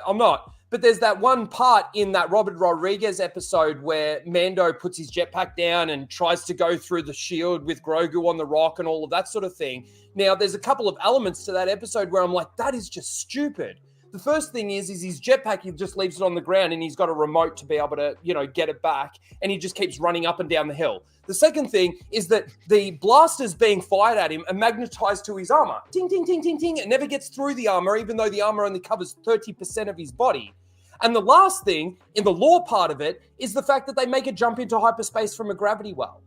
I'm not. But there's that one part in that Robert Rodriguez episode where Mando puts his jetpack down and tries to go through the shield with Grogu on the rock and all of that sort of thing. Now, there's a couple of elements to that episode where I'm like, that is just stupid. The first thing is his jetpack, he just leaves it on the ground and he's got a remote to be able to, get it back. And he just keeps running up and down the hill. The second thing is that the blasters being fired at him are magnetized to his armor. Ting, ting, ting, ting, ting. It never gets through the armor, even though the armor only covers 30% of his body. And the last thing, in the lore part of it, is the fact that they make a jump into hyperspace from a gravity well.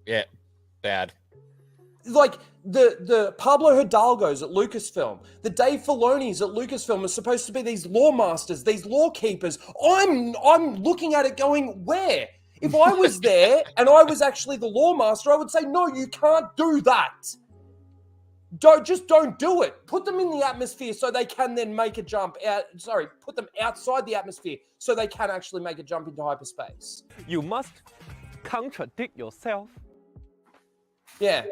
Yeah, bad. Like, the Pablo Hidalgos at Lucasfilm, the Dave Filoni's at Lucasfilm are supposed to be these lore masters, these lore keepers. I'm looking at it going, where? If I was there and I was actually the lore master, I would say, no, you can't do that. Don't do it. Put them in the atmosphere so they can then make a jump out. Sorry, put them outside the atmosphere so they can actually make a jump into hyperspace. You must contradict yourself. Yeah.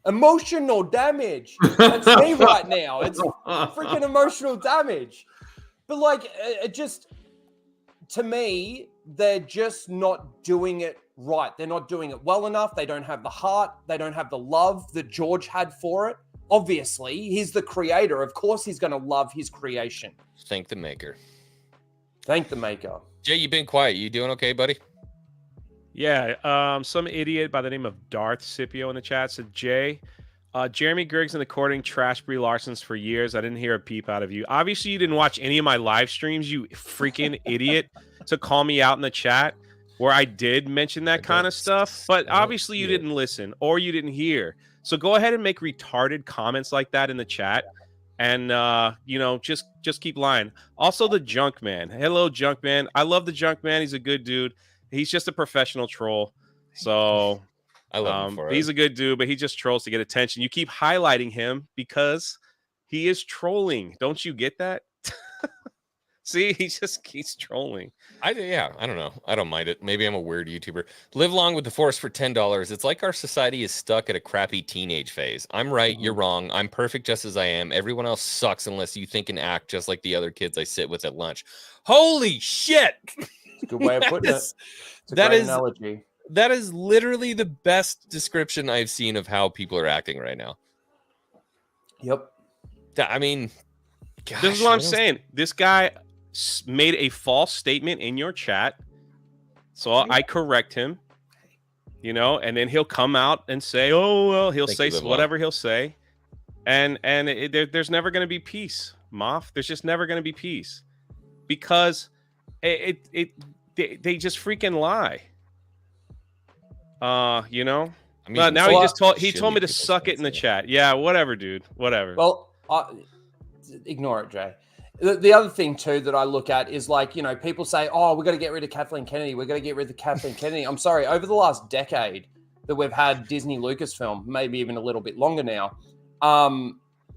Emotional damage. That's me right now. It's freaking emotional damage. But like, it just, to me, they're just not doing it right. They're not doing it well enough. They don't have the heart. They don't have the love that George had for it. Obviously, he's the creator. Of course, he's going to love his creation. Thank the maker. Thank the maker. Jay, you've been quiet. You doing okay, buddy? Yeah, some idiot by the name of Darth Scipio in the chat said, Jay, Jeremy Griggs and the courting trash Brie Larson's for years. I didn't hear a peep out of you. Obviously, you didn't watch any of my live streams, you freaking idiot, to call me out in the chat where I did mention that kind of stuff. But obviously, you didn't listen or you didn't hear. So go ahead and make retarded comments like that in the chat. And, just keep lying. Also, the Junk Man. Hello, Junk Man. I love the Junk Man. He's a good dude. He's just a professional troll. So I love him for he's it. a good dude, but he just trolls to get attention. You keep highlighting him because he is trolling. Don't you get that? See, he just keeps trolling. I don't know. I don't mind it. Maybe I'm a weird YouTuber. Live long with the Force for $10. It's like our society is stuck at a crappy teenage phase. I'm right. You're wrong. I'm perfect just as I am. Everyone else sucks unless you think and act just like the other kids I sit with at lunch. Holy shit! It's a good way of putting it. It's a that great is- analogy. That is literally the best description I've seen of how people are acting right now. Yep. I mean, gosh, This is what I'm saying. This guy made a false statement in your chat. So I correct him, and then he'll come out and say, oh, well, he'll say whatever he'll say. And there's never going to be peace, Moff. There's just never going to be peace because they just freaking lie. I mean, but now he told me to suck it in the chat. Yeah, whatever, dude. Whatever. Well, ignore it, Jay. The other thing, too, that I look at is like, people say, oh, we got to get rid of Kathleen Kennedy. We're going to get rid of Kathleen Kennedy. I'm sorry. Over the last decade that we've had Disney Lucasfilm, maybe even a little bit longer now,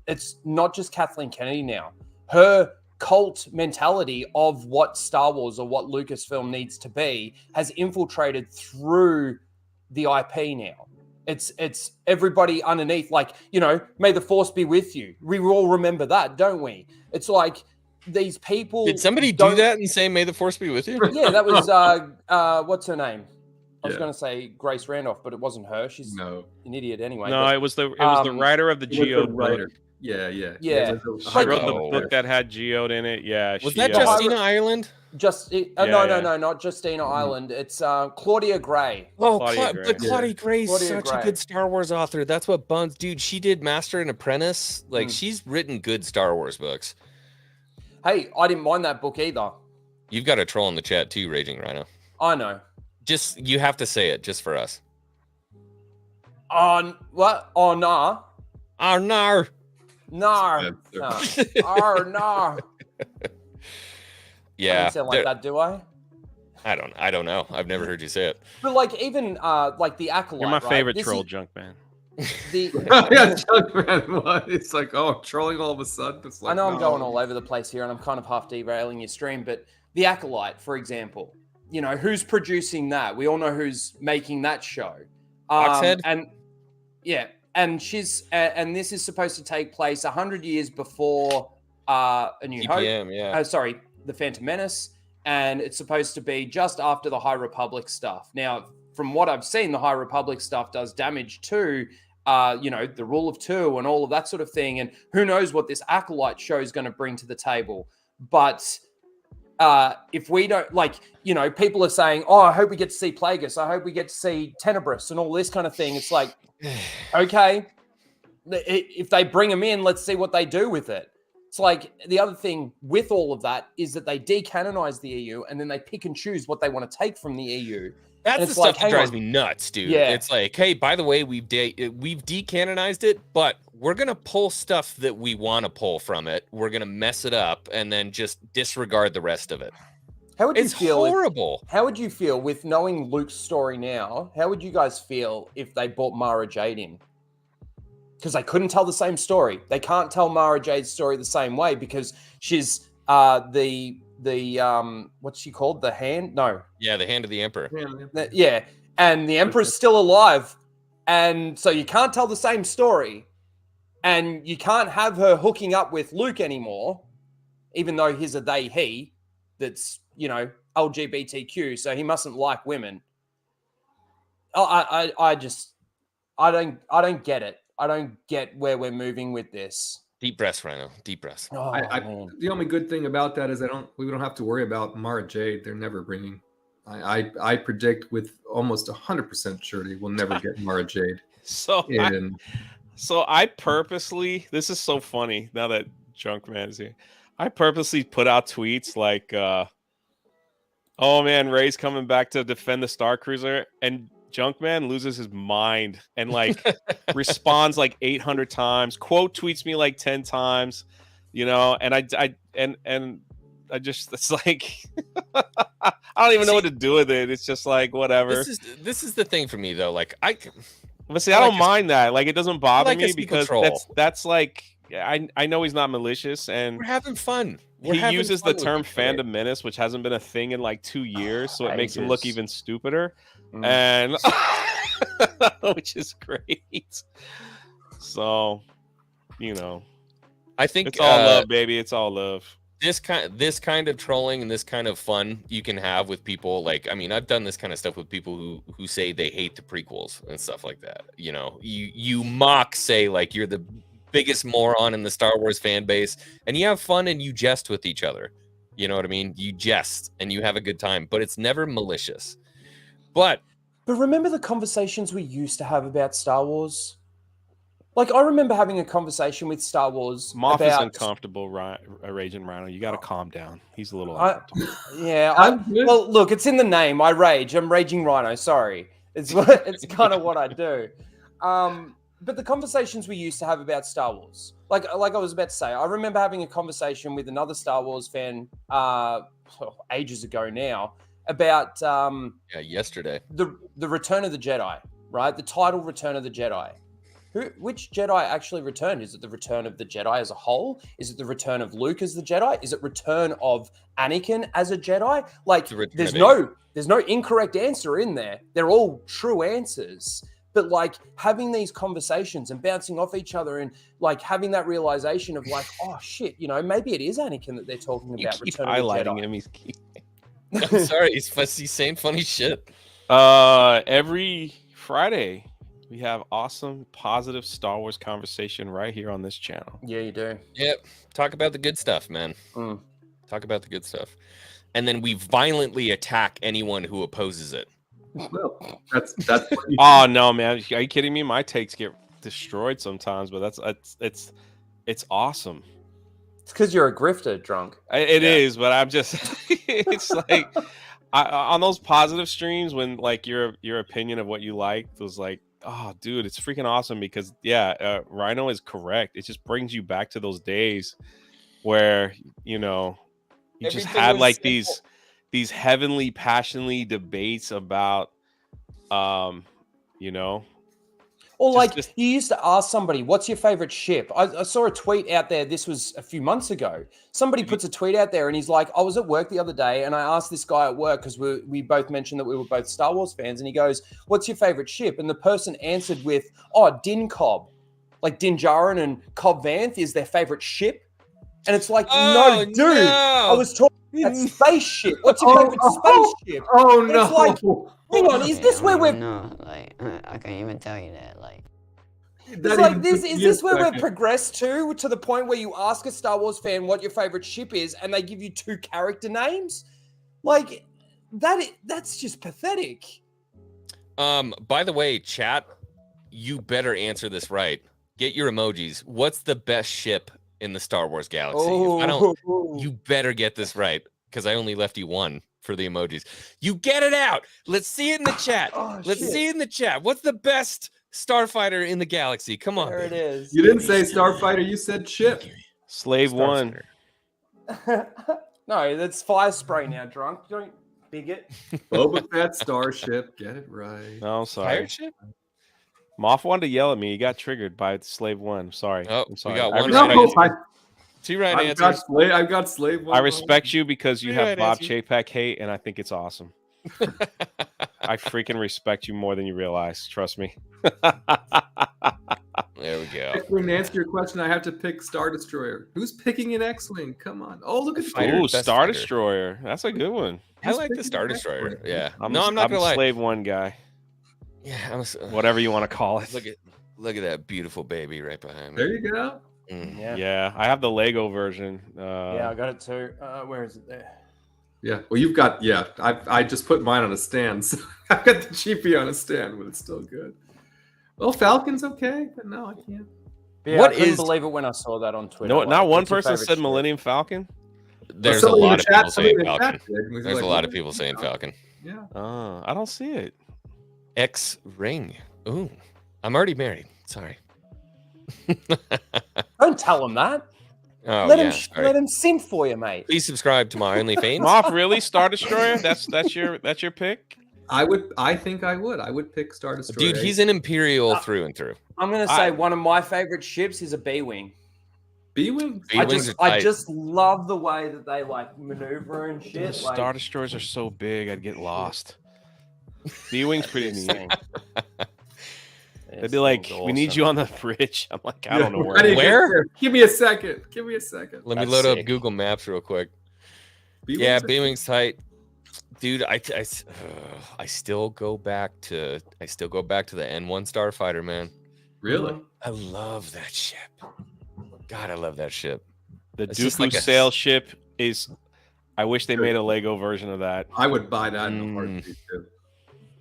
it's not just Kathleen Kennedy now. Her cult mentality of what Star Wars or what Lucasfilm needs to be has infiltrated through the IP now. It's everybody underneath, like, may the Force be with you. We all remember that, don't we? It's like these people. Did somebody do that and say, may the Force be with you? Yeah, that was, what's her name? I was going to say Grace Randolph, but it wasn't her. She's an idiot anyway. No, but, it was the writer of the Geode book. Yeah. She wrote the book that had Geode in it. Yeah. Was that Justina Ireland? No, not Justina Ireland. It's Claudia Gray. Oh, Claudia Gray's such a good Star Wars author. That's what buns, dude. She did Master and Apprentice. Like, she's written good Star Wars books. Hey, I didn't mind that book either. You've got a troll in the chat too, Raging Rhino. I know. You have to say it just for us. What? Oh, nah. Oh, no. Nah. Oh, nah. Yeah. I don't sound like that, do I? I don't know. I've never heard you say it. But like even like the Acolyte. You're my favorite right? troll, Junk Man. It's like, oh, trolling all of a sudden. It's like, I know I'm going all over the place here and I'm kind of half derailing your stream, but the Acolyte, for example, who's producing that? We all know who's making that show. Foxhead? And she's and this is supposed to take place 100 years before A New Hope. TPM, yeah. Sorry, The Phantom Menace. And it's supposed to be just after the High Republic stuff. Now, from what I've seen, the High Republic stuff does damage to, the rule of two and all of that sort of thing. And who knows what this Acolyte show is going to bring to the table. But if we don't, people are saying, oh, I hope we get to see Plagueis. I hope we get to see Tenebrous and all this kind of thing. It's like, okay, if they bring them in, let's see what they do with it. It's like the other thing with all of that is that they decanonize the EU and then they pick and choose what they want to take from the EU. That's the stuff that drives me nuts, dude. Yeah. It's like, hey, by the way, we've decanonized it, but we're going to pull stuff that we want to pull from it. We're going to mess it up and then just disregard the rest of it. How would you It's feel horrible. How would you feel with knowing Luke's story now? How would you guys feel if they brought Mara Jade in? Because they couldn't tell the same story. They can't tell Mara Jade's story the same way because she's the what's she called? The hand? No. Yeah, the Hand of the Emperor. Yeah. And the Emperor's still alive. And so you can't tell the same story. And you can't have her hooking up with Luke anymore, even though he's a they, he that's, LGBTQ, so he mustn't like women. I don't get it. I don't get where we're moving with this. Deep breaths, Rhino. Deep breaths. Oh, man. The only good thing about that is we don't have to worry about Mara Jade. They're never bringing. I predict with almost 100% surety we'll never get Mara Jade. I purposely, this is so funny now that Junkman is here. I purposely put out tweets like, oh man, Rey's coming back to defend the Star Cruiser, and Junkman loses his mind and responds 800 times, quote tweets me 10 times, and I just, it's like, I don't even know what to do with it. It's just whatever. This is the thing for me though. I don't mind that. It doesn't bother me because troll. that's I know he's not malicious and we're having fun. He uses the term fandom menace, which hasn't been a thing in 2 years, so it makes him look even stupider. And which is great. So, I think it's all love, baby. It's all love. This kind of trolling and this kind of fun you can have with people. I've done this kind of stuff with people who say they hate the prequels and stuff like that. You mock, say you're the biggest moron in the Star Wars fan base, and you have fun and you jest with each other. You know what I mean? You jest and you have a good time, but it's never malicious. But remember the conversations we used to have about Star Wars? I remember having a conversation with Star Wars. Moff is uncomfortable, Raging Rhino. You got to calm down. He's a little uncomfortable. Well, look, it's in the name. I rage. I'm Raging Rhino. Sorry. It's kind of what I do. But the conversations we used to have about Star Wars, like I was about to say, I remember having a conversation with another Star Wars fan ages ago now about yesterday the Return of the Jedi, right? The title Return of the Jedi. Which Jedi actually returned? Is it the Return of the Jedi as a whole? Is it the Return of Luke as the Jedi? Is it Return of Anakin as a Jedi? There's no incorrect answer in there. They're all true answers. But having these conversations and bouncing off each other and having that realization of oh shit, maybe it is Anakin that they're talking about. You keep Return of the highlighting Jedi. him. I'm sorry, he's saying funny shit. Every Friday we have awesome, positive Star Wars conversation right here on this channel. Yeah, you do. Yep. Talk about the good stuff, man. Talk about the good stuff. And then we violently attack anyone who opposes it. Well, that's Oh no, man! Are you kidding me? My takes get destroyed sometimes, but it's awesome. It's because you're a grifter, drunk. It is, but I'm just it's on those positive streams when your opinion of what you liked was oh dude, it's freaking awesome because Rhino is correct. It just brings you back to those days where you just had these heavenly, passionately debates about, Or you used to ask somebody, what's your favorite ship? I saw a tweet out there. This was a few months ago. Somebody puts a tweet out there and he's like, I was at work the other day and I asked this guy at work because we both mentioned that we were both Star Wars fans. And he goes, what's your favorite ship? And the person answered with, Din Cobb. Din Djarin and Cobb Vanth is their favorite ship. And it's like, Oh, no, dude, I no. was talking about spaceship. What's your favorite spaceship? Oh It's no! like, hang on, is this where we're No, like I can't even tell you that. Like, It's like this. Is this where we've progressed to the point where you ask a Star Wars fan what your favorite ship is, and they give you 2 character names? Like that's just pathetic. By the way, chat, you better answer this right. Get your emojis. What's the best ship in the Star Wars galaxy? If I don't, you better get this right because I only left you 1 for the emojis. You get it out. Let's see it in the chat. Let's see it in the chat. What's the best starfighter in the galaxy? Come on. There it is. You didn't say starfighter. You said ship. Slave One. No, that's fire spray now, drunk. Don't bigot. Boba Fett starship. Get it right. No, sorry. Pirate ship? Moff wanted to yell at me. He got triggered by Slave One. Sorry. Oh, I'm sorry. we got I one respect right. you. 2 right I've answers. got slave one. I respect you because you Yeah, have it Bob is. Chapek hate, and I think it's awesome. I freaking respect you more than you realize. Trust me. There we go. To answer your question, I have to pick Star Destroyer. Who's picking an X-wing? Come on! Oh, look at Fighter, Ooh, best Star fighter. Destroyer. That's a good one. I like the Star Destroyer. Yeah. I'm not I'm gonna a lie. Slave One guy. Yeah, Whatever you want to call it. Look at that beautiful baby right behind me. There you go. Mm. Yeah. Yeah, I have the Lego version. Yeah, I got it too. Where is it there? Yeah. Well, you've got. Yeah. I just put mine on a stand. So I've got the GP on a stand, but it's still good. Well, Falcon's okay, but no, I can't. Yeah, What I couldn't is- believe it when I saw that on Twitter. No, Like, not one what's your person favorite said ship? Millennium Falcon. There's a Somebody in lot the of chat- people saying somebody in the Falcon. chat did, was There's like, a lot "What of is people saying Falcon. Yeah. I don't see it. X ring. Ooh, I'm already married. Sorry. Don't tell him that. Oh let yeah. him Sorry. let him sim for you, mate. Please subscribe to my OnlyFans. Moff, really? Star Destroyer? That's your pick? I think I would pick Star Destroyer. Dude, he's an Imperial through and through. I'm gonna say one of my favorite ships is a B-wing. B-wing. B-wings are I tight. just love the way that they like maneuver and shit. Star Like, Destroyers are so big, I'd get lost. B-Wing's pretty neat. They'd be like, "We need you on the bridge." I'm like, I don't know How do you where. get there? Give me a second. Give me a second. Let me That's load up sick. Google Maps real quick. B-wings Yeah, are- B-wing's tight. Dude, I still go back to the N1 Starfighter, man. Really? I love that ship. God, I love that ship. The It's just Dooku like a- sail ship is. I wish they made a Lego version of that. I would buy that in a heartbeat too.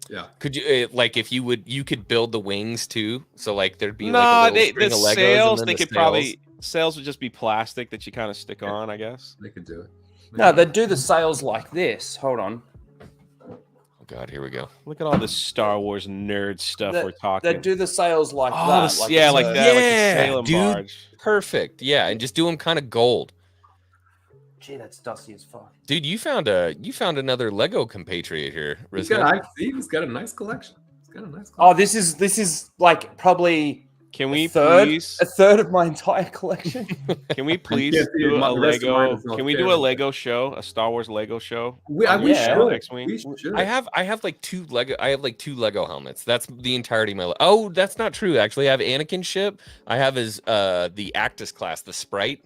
Yeah. Could you like if you could build the wings too? So like there'd be No, like a they little string the of Legos sails. and They then could the probably sails would just be plastic that you kind of stick Yeah. on. I guess. They could do it. no, they do the sails like this. Hold on. Oh God, here we go. Look at all this Star Wars nerd stuff we're talking. They do the sails like Oh, that. this- Like yeah, it's like a- that, like Yeah, the Salem dude. barge. Perfect. Yeah, and just do them kind of gold. Gee, that's dusty as fuck. Dude, you found another Lego compatriot here. He's Rizman. he's got a nice collection. He's got a nice Oh, collection. this is like probably Can we a third please? of my entire collection. Can we please can't see do it, a the rest of mine Lego? is all Can we do a camera. Lego show? A Star Wars Lego show? We yeah. should. X-Wing. We should. I have like two Lego helmets. That's the entirety of my. Oh, that's not true. Actually, I have Anakin's ship. I have his the Actus class, the Sprite.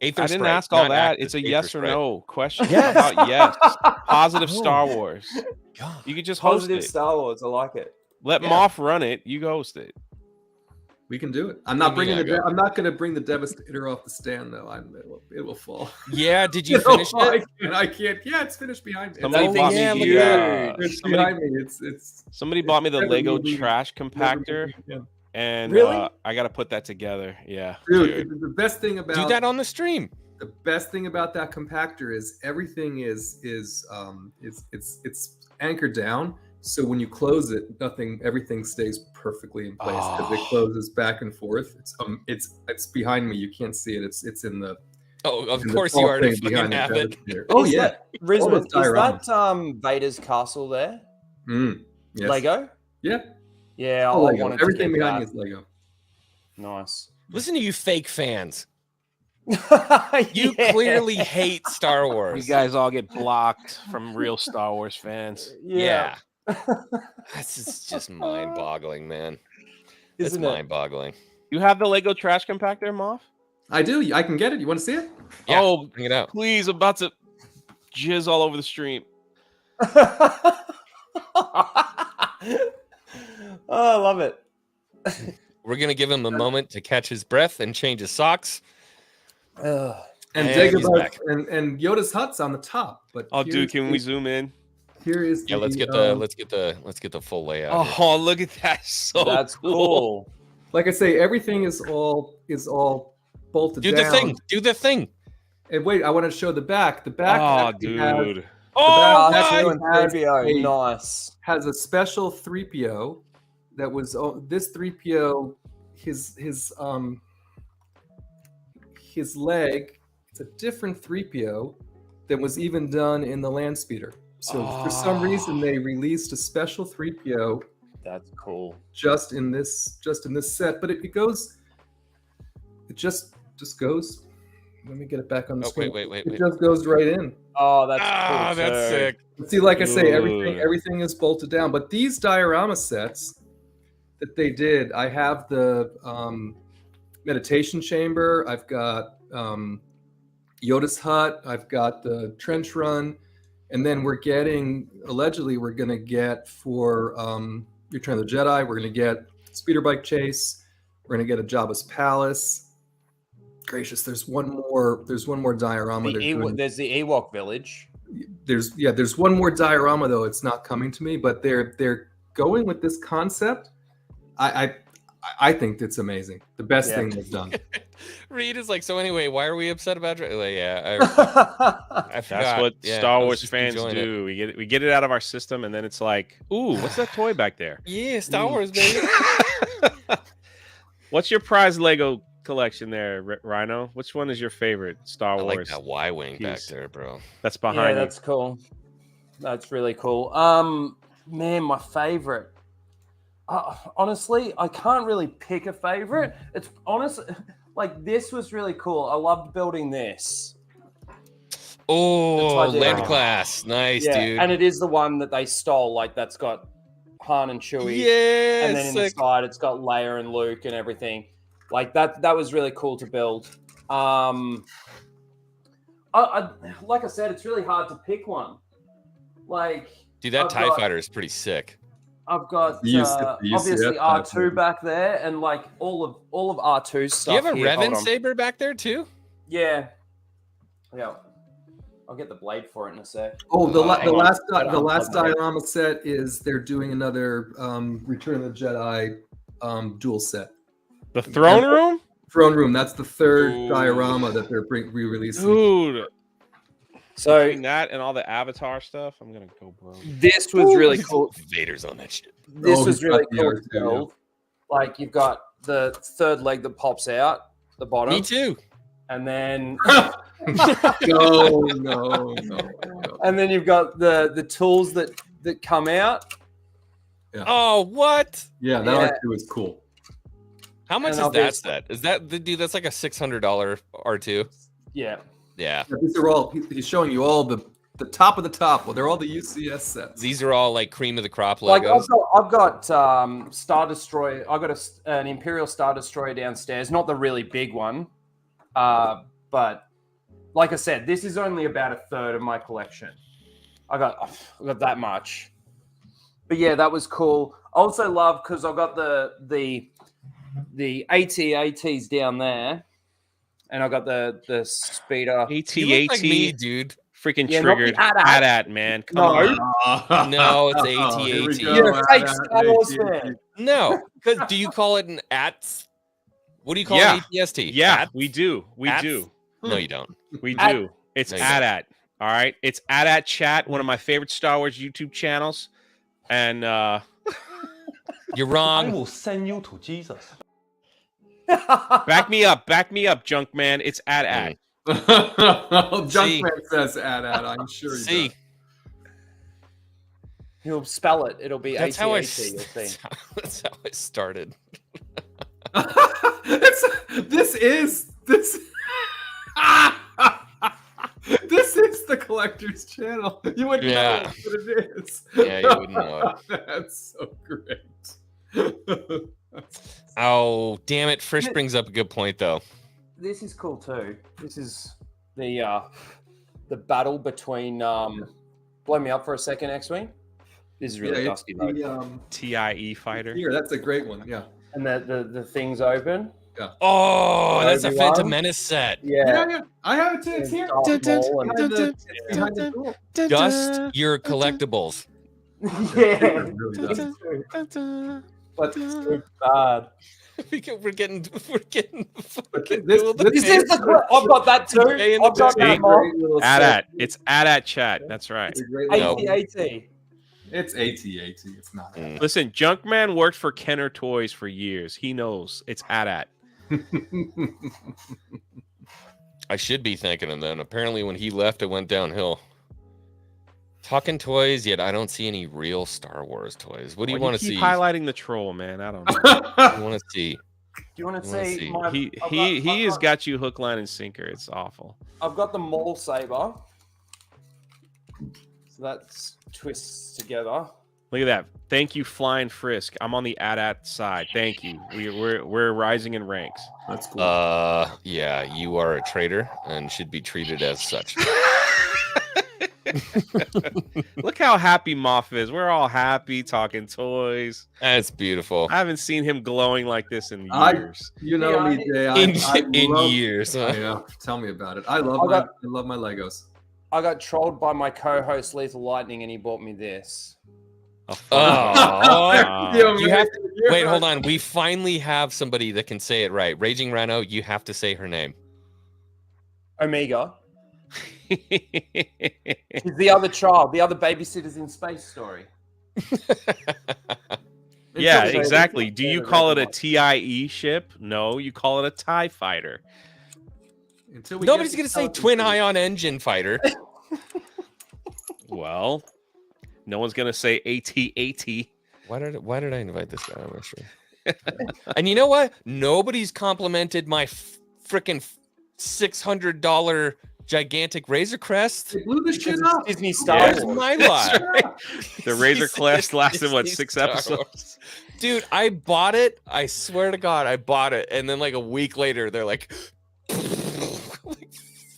Aether I didn't Sprite, ask all not that. Actus, It's a Aether yes or Sprite. no question. Yes. How about yes. Positive Star Wars. God. You could just host Positive it. Star Wars. I like it. Let Yeah. Moff run it. You host it. We can do it. I'm not What do you bringing mean I the. go? I'm not going to bring the Devastator off the stand though. It will fall. Yeah, did you No, finish it? I can't. Yeah, it's finished behind me. Somebody That bought thing's me huge. It's somebody, behind me. It's somebody bought me the never Lego moving. trash never compactor, moving again. and Really? I got to put that together. Yeah, Dude, the best thing about Do that on the stream. the best thing about that compactor is everything is anchored down. So when you close it, everything stays perfectly in place because it Oh. closes back and forth. It's behind me. You can't see it. It's in the. Oh, of in the course you tall already thing fucking behind the have it. Devastator. Oh Is yeah. that- Rizman, All those is dioramas. that Vader's castle there? Yes. Lego? Yeah. Yeah, Oh, I Lego. wanted Everything to get behind me that. is Lego. Nice. Listen to you fake fans. You Yeah. clearly hate Star Wars. you guys all get blocked from real Star Wars fans. Yeah. That's just mind-boggling, man. It's Isn't it? mind-boggling. You have the Lego trash compactor, Moff? I do. I can get it. You want to see it? Yeah, Oh, bring it out. please! I'm about to jizz all over the stream. Oh, I love it. We're gonna give him a moment to catch his breath and change his socks. And And Dagobah he's back. and Yoda's hut's on the top. But Oh, here's dude, can we the- zoom in? Here is Yeah, let's get the full layout. here. Oh, look at that! So That's cool. Like I say, everything is all bolted Do down. the thing. Do the thing. And wait, I want to show the back. The back Oh, actually has, dude. Oh, back R2 nice. and has 3PO, a- nice. has a special 3PO that was this 3PO. His leg. It's a different 3PO that was even done in the land speeder. So for some reason they released a special 3PO That's cool. just in this set, but it just goes. Let me get it back on the Oh, screen. wait. It just goes right in. Oh, that's Ah, cool. that's too. sick. See, like I say, Good. everything is bolted down. But these diorama sets that they did, I have the meditation chamber. I've got Yoda's hut. I've got the trench run, and then allegedly we're gonna get for Return of the Jedi. We're gonna get speeder bike chase. We're gonna get a Jabba's palace. Gracious, there's one more diorama. they're doing. There's the Ewok village. There's one more diorama though. It's not coming to me, but they're going with this concept. I think it's amazing. The best thing they've done. Reed is like, so anyway, why are we upset about it? Like, yeah, I forgot. That's what Yeah, Star I was Wars just fans enjoying do. We get it out of our system, and then it's like, ooh, what's that toy back there? Yeah, Star Wars, baby. What's your prize Lego collection there, Rhino? Which one is your favorite Star I Wars? like that Y-wing back piece. there, bro. That's Yeah, behind you. that's cool. That's really cool. Man, my favorite. Honestly, I can't really pick a favorite. It's honestly like this was really cool. I loved building this. Oh, That's what I did. land class, nice, Yeah, dude. and it is the one that they stole. Like that's got Han and Chewie. Yeah, And then in the side, it's got Leia and Luke and everything. Like that was really cool to build. Like I said, it's really hard to pick one. Like, dude, that I've TIE got- fighter is pretty sick. I've got The UCF obviously type R2 thing. back there, and like all of R2's Do stuff. you have a here. Hold Revan on. saber back there too? Yeah. I'll get the blade for it in a sec. Oh, the Hang on. last Gotta unplug the- diorama set is they're doing another Return of the Jedi dual set. The throne room? Throne room. That's the third Ooh. diorama that they're re-releasing. Dude. So Between that and all the Avatar stuff, I'm going to go broke. this was really cool. Vader's on that shit. This Oh, was he's really got the cool R2, to build. Like you've got the third leg that pops out the bottom, Me too. and then no. and then you've got the tools that come out. Oh, what? Yeah, that Yeah. R2 is cool. How much And is that obviously- set? Is that the dude? That's like a $600 R2. Yeah. Yeah, Yeah, these are all. He's showing you all the top of the top. Well, they're all the UCS sets. these are all like cream of the crop Like Legos. I've got Star Destroyer. I've got an Imperial Star Destroyer downstairs. Not the really big one, but like I said, this is only about a third of my collection. I got that much. But yeah, that was cool. I also love because I've got the AT-ATs down there, and I got the speeder. You look like me, AT-AT. dude. Freaking Yeah, not the triggered. AT-AT. AT-AT, man. Come No. on. No, it's Here we AT-AT. go. You're a fake AT-AT. Star Wars fan. No, because do you call it an ATS? What do you call Yeah. an ATST? Yeah, ATS? we do. We Ats? do. No, you don't. We At- do. It's No, you don't. AT-AT. All right. It's AT-AT Chat, one of my favorite Star Wars YouTube channels. And You're I wrong. will send you to Jesus. back me up, junk man. It's AT-AT. Junkman says AT-AT. I'm sure he See, does. He'll spell it. It'll be that's how I. AT-AT. You'll see. That's how I started. This is the collector's channel. You wouldn't Yeah. know what it is. Yeah, you wouldn't know That's so great. Oh, damn it! Frisch brings up a good point though. this is cool too. This is the battle between blow me up for a second, X-Wing. This is really dusty though. The, TIE fighter. here, that's a great one. Yeah. And the things open. Oh, that's a Obi-Wan? Phantom Menace set. Yeah. I have it too. It's here. Darth Maul and- It's behind the door. Dust your collectibles. Yeah. It really does. But it's so bad. We're getting fucking this- cool. this This is the I've got that too. Stay in the I've got back. that, Mark. AT-AT. It's AT-AT chat. That's right. It's a great Nope. little- AT-AT. It's AT-AT. It's not. Mm. Listen, Junkman worked for Kenner Toys for years. He knows it's AT-AT. I should be thanking him then. Apparently, when he left, it went downhill. Talking toys, yet I don't see any real Star Wars toys. What do you Why want to keep see? highlighting the troll, man. I don't know. What do you want to see? Do you want to I wanna see see. my? He has got you hook, line, and sinker. It's awful. I've got the Maul saber. So that's twists together. Look at that. Thank you, Flying Frisk. I'm on the AT-AT side. Thank you. We're rising in ranks. That's cool. Yeah, you are a traitor and should be treated as such. Look how happy Moff is. We're all happy talking toys. That's beautiful. I haven't seen him glowing like this in I- years. You know me, Jay. In love- years. I Huh? know. Tell me about it. I love I my Legos. I got trolled by my co-host Lethal Lightning, and he bought me this. Oh, You you have to wait. Hold on. We finally have somebody that can say it right. Raging Rhino, you have to say her name. Omega. She's the other child, the other babysitters in space story. Yeah, Until they- exactly. Do you they call it a recognize- TIE ship? No, you call it a TIE fighter. Until we Nobody's get gonna to say television. twin ion engine fighter. Well, no one's gonna say AT-AT. Why did I invite this guy? I'm not sure. And you know what? Nobody's complimented my freaking $600 gigantic Razor Crest. They blew this shit Because up. it's Disney Star Where's Wars. my lot? The Razor It's Crest lasted what, Disney 6 Star episodes? Wars. Dude, I bought it. I swear to God, I bought it. And then like a week later, they're like,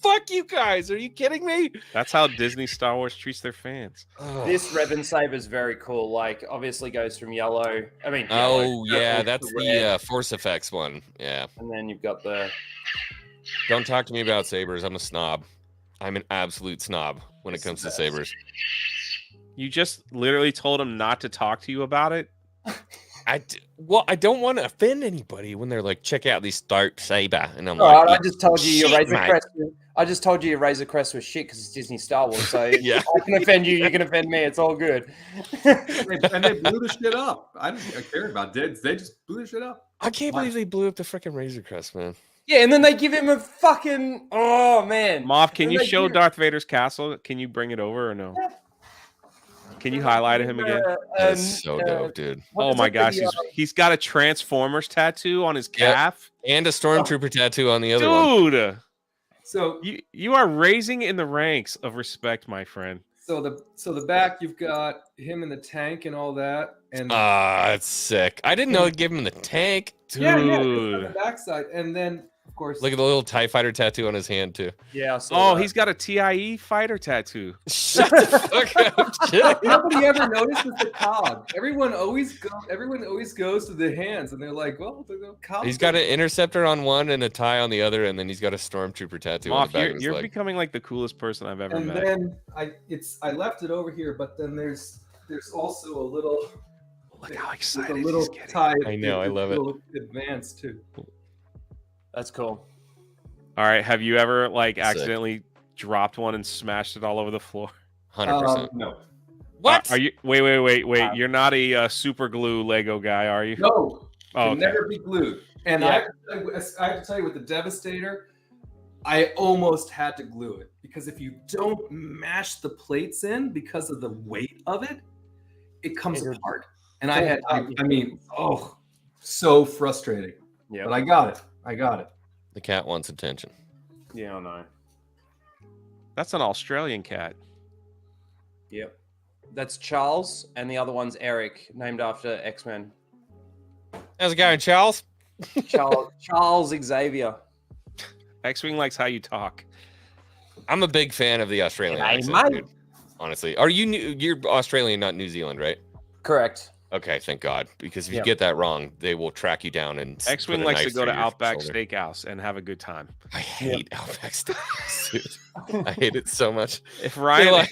fuck you guys. Are you kidding me? That's how Disney Star Wars treats their fans. Oh. This Revan saber is very cool. Like, obviously goes from yellow. I mean, Oh yellow, yeah, purple that's to red, the Force Effects one. Yeah. And then you've got the. Don't talk to me about sabers. I'm a snob. I'm an absolute snob when it comes to sabers. You just literally told him not to talk to you about it. Well, I don't want to offend anybody when they're like, check out this dope saber, and I'm All like, right, I just told you your shit, Razor mate. Crest. I just told you your Razor Crest was shit because it's Disney Star Wars. So Yeah. I can offend you. You can offend me. It's all good. And they blew the shit up. I don't care about deads. They just blew the shit up. I can't believe they blew up the freaking Razor Crest, man. Yeah, and then they give him a fucking. Oh man, Moff, can And you they show give- Darth Vader's castle? Can you bring it over or no? Can you highlight him again? That's so dope, dude. what Oh is my it, gosh, the, he's got a Transformers tattoo on his Yep. calf. And a Stormtrooper tattoo on the other one. Dude, So you are raising in the ranks of respect, my friend. so the back you've got him in the tank and all that, and Ah, that's sick. I didn't know it gave him the tank. Dude. yeah, on the backside, and then of course Look at the little TIE fighter tattoo on his hand, too. Yeah. I saw Oh, that. he's got a TIE fighter tattoo. Shut the fuck up, Jay. nobody ever notices the cog. Everyone always goes to the hands, and they're like, well, the cog. He's got an interceptor on one and a tie on the other, and then he's got a Stormtrooper tattoo on Moff, the back of his you're leg. becoming like the coolest person I've ever And met. then I left it over here, but then there's also a little. Look how there's excited a little he's getting. tie. I know, I love it. little Advanced too. That's cool. All right, have you ever like Sick. accidentally dropped one and smashed it all over the floor? 100%. No, What? Are you? Wait. You're not a super glue Lego guy, are you? no, Oh, can okay. never be glued. And I have to tell you, with the Devastator, I almost had to glue it because if you don't mash the plates in because of the weight of it, it comes It's- apart. And I mean, so frustrating. Yeah. But I got it. The cat wants attention. Yeah, I know. That's an Australian cat. Yep. That's Charles, and the other one's Eric, named after X-Men. How's it going, Charles? Charles Xavier. X-Wing likes how you talk. I'm a big fan of the Australian Hey, accent, mate. dude. Honestly, you're Australian, not New Zealand, right? Correct. Okay, thank God. Because if you Yep. get that wrong, they will track you down and X-Wing put a likes to knife go to through your Outback shoulder. Steakhouse and have a good time. I hate Outback Steakhouse, dude. I hate it so much. If Ryan, like-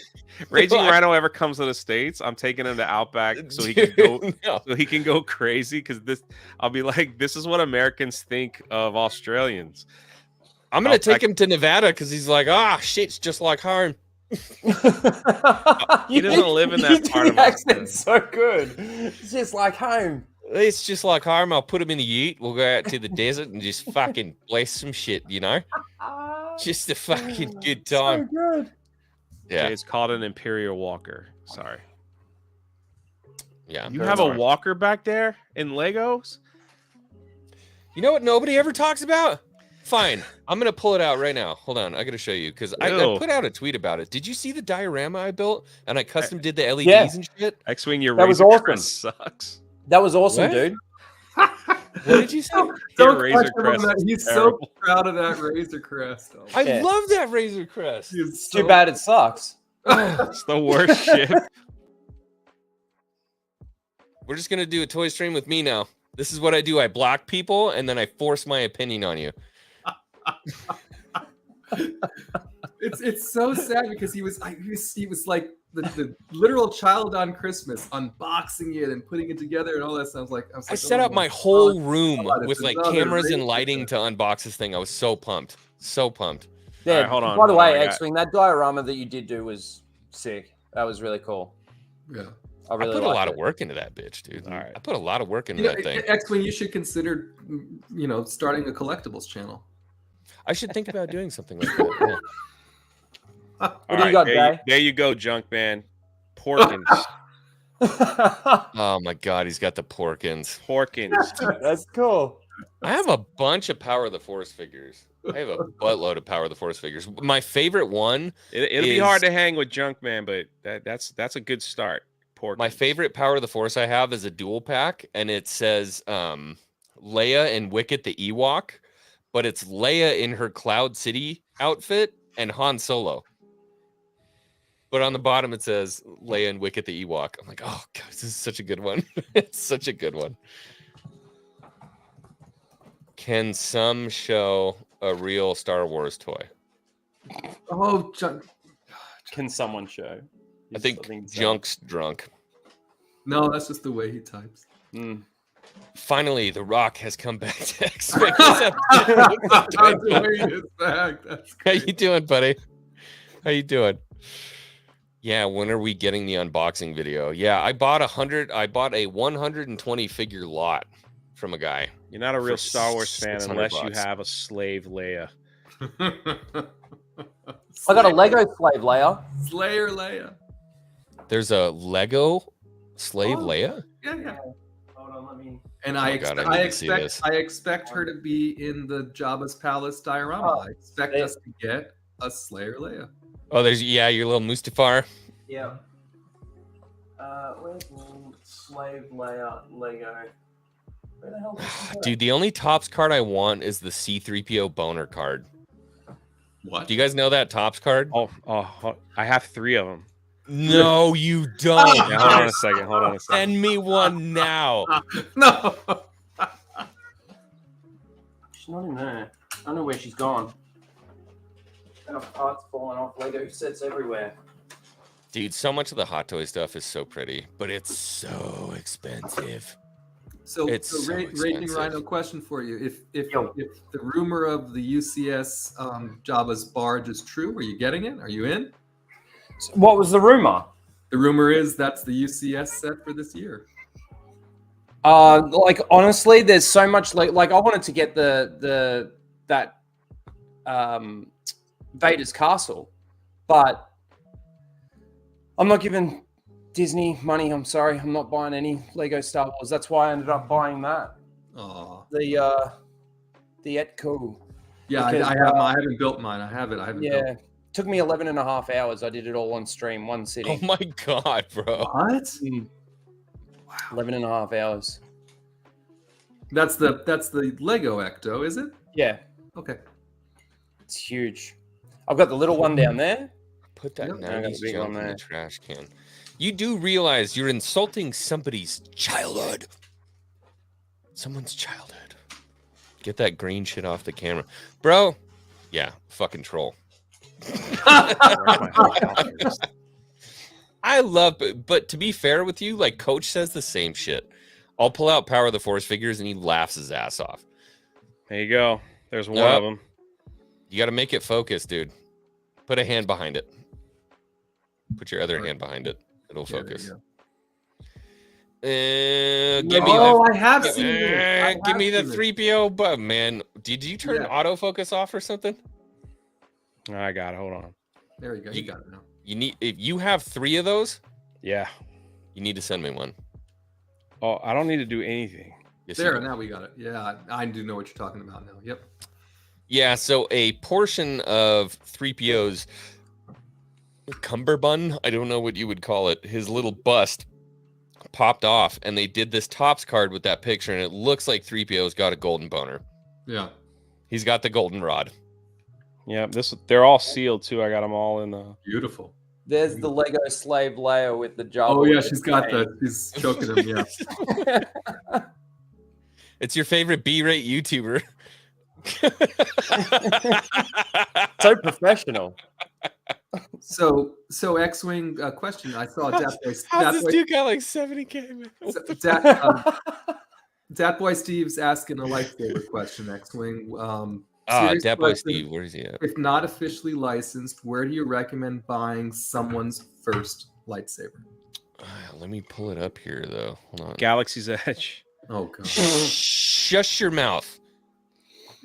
Raging like- Rhino ever comes to the States, I'm taking him to Outback so he Dude, can go no. so he can go crazy because I'll be like, this is what Americans think of Australians. I'm gonna Outback- take him to Nevada because he's like, shit's just like home. He doesn't live in that part of the accent's Australia. so good. It's just like home. It's just like home. I'll put him in the ute. We'll go out to the desert and just fucking bless some shit, you know? Just a fucking good time. So good. Yeah, Okay, it's called an Imperial Walker. Sorry. yeah. You have a walker back there in Legos? You know what nobody ever talks about? Fine. I'm going to pull it out right now. Hold on. I got to show you because I Ew. put out a tweet about it. Did you see the diorama I built? And I custom did the LEDs Yeah. and shit? X-Wing, your That was Razor awesome. Crest sucks. That was awesome, What? dude. What did you say? Your Don't Razor question him on Crest that. is He's terrible. so proud of that Razor Crest. Oh, I Yeah. love that Razor Crest. he is It's so- too bad it sucks. It's the worst shit. We're just going to do a toy stream with me now. This is what I do. I block people and then I force my opinion on you. It's so sad because he was like the literal child on Christmas, unboxing it and putting it together and all that stuff. I set up my whole room God, with it's like another cameras and Razor lighting to unbox this thing. I was so pumped. So pumped. Yeah. Alright, hold on, By the hold on, way, I got- X-Wing, that diorama that you did do was sick. That was really cool. Yeah. I I really put a liked lot it. of work into that bitch, dude. All right. I put a lot of work into You know, that thing. X-Wing, you should consider, starting a collectibles channel. I should think about doing something like that. Yeah. What do you got, Jay? There you go, junk man. Porkins. Oh my god, he's got the Porkins. Porkins. That's cool. I have a bunch of Power of the Force figures. I have a buttload of Power of the Force figures. My favorite one, It'll be hard to hang with junk man, but that's a good start. Porkins. my favorite Power of the Force I have is a dual pack, and it says Leia and Wicket the Ewok, but it's Leia in her Cloud City outfit and Han Solo. But on the bottom it says Leia and Wicket the Ewok. I'm like, oh god, this is such a good one. It's such a good one. Can some show a real Star Wars toy? Oh, John. Can someone show? I think Junk's drunk. No, that's just the way he types. Finally, The Rock has come back to X-Men. That's the way he is back. That's How great. you doing, buddy? How you doing? Yeah, when are we getting the unboxing video? Yeah, I bought a 120 figure lot from a guy. You're not a real for Star Wars fan $600 unless you have a slave Leia. I got a Lego slave layer. Slayer Leia. There's a Lego slave Oh. Leia? Yeah. Hold on, let me. And Oh I, my God, expect, I I, need to see expect this. I expect her to be in the Jabba's Palace diorama. Oh, I expect it- us to get a Slayer Leia. Oh, there's your little Mustafar. Yeah. Where's slave layer Lego? Where the hell is this? Dude, the only Topps card I want is the C-3PO boner card. What? Do you guys know that Topps card? Oh, I have 3 of them. No, you don't. Yeah, hold on a second. Hold on a second. Send me one now. No. She's not in there. I don't know where she's gone. Enough parts falling off. Lego sets everywhere. Dude, so much of the Hot Toy stuff is so pretty, but it's so expensive. So, It's so Raging expensive. Rhino, question for you: if Yo. the rumor of the UCS Jabba's barge is true, are you getting it? Are you in? What was the rumor? The rumor is that's the UCS set for this year. Like honestly, there's so much like I wanted to get that Vader's castle, but I'm not giving Disney money. I'm sorry, I'm not buying any Lego Star Wars. That's why I ended up buying that. Oh, The Etco. yeah, Because, I haven't built mine. I haven't Yeah. built. Took me 11 and a half hours. I did it all on stream, one Oh sitting. my god, bro. What? 11 and a half hours. That's the Lego Ecto, is it? Yeah. Okay. It's huge. I've got the little one down there. Put that Yep. I got a 90s big one junk in the there. trash can. You do realize you're insulting somebody's childhood. Someone's childhood. Get that green shit off the camera. Bro, yeah, fucking troll. I love, but to be fair with you, like Coach says the same shit. I'll pull out Power of the Force figures and he laughs his ass off. There you go. There's one of them. You got to make it focus, dude. Put a hand behind it. Put your other hand behind it. It'll focus. Give me I have seen it. give me the 3PO, but man, did you turn autofocus off or something? I got it. Hold on. There you go. You got it now. You need, if you have 3 of those, Yeah. you need to send me one. Oh, I don't need to do anything. Yes, There, you do. now we got it. Yeah, I do know what you're talking about now. Yep. Yeah, so a portion of 3PO's cummerbund, I don't know what you would call it, his little bust popped off, and they did this Topps card with that picture, and it looks like 3PO's got a golden boner. Yeah. He's got the golden rod. Yeah, they're all sealed too. I got them all in the. Beautiful. There's the Lego slave Leia with the Jabba. Oh yeah, with she's the got chain. she's choking him. Yeah. It's your favorite B-rate YouTuber. So professional. So X-wing question. I saw How's this dude got like 70K, man? Dat Boy Steve's asking a lightsaber question. X-wing. Dat serious boy question. Steve, where is he at? If not officially licensed, where do you recommend buying someone's first lightsaber? Let me pull it up here, though. Hold on. Galaxy's Edge. Oh god. Shush your mouth.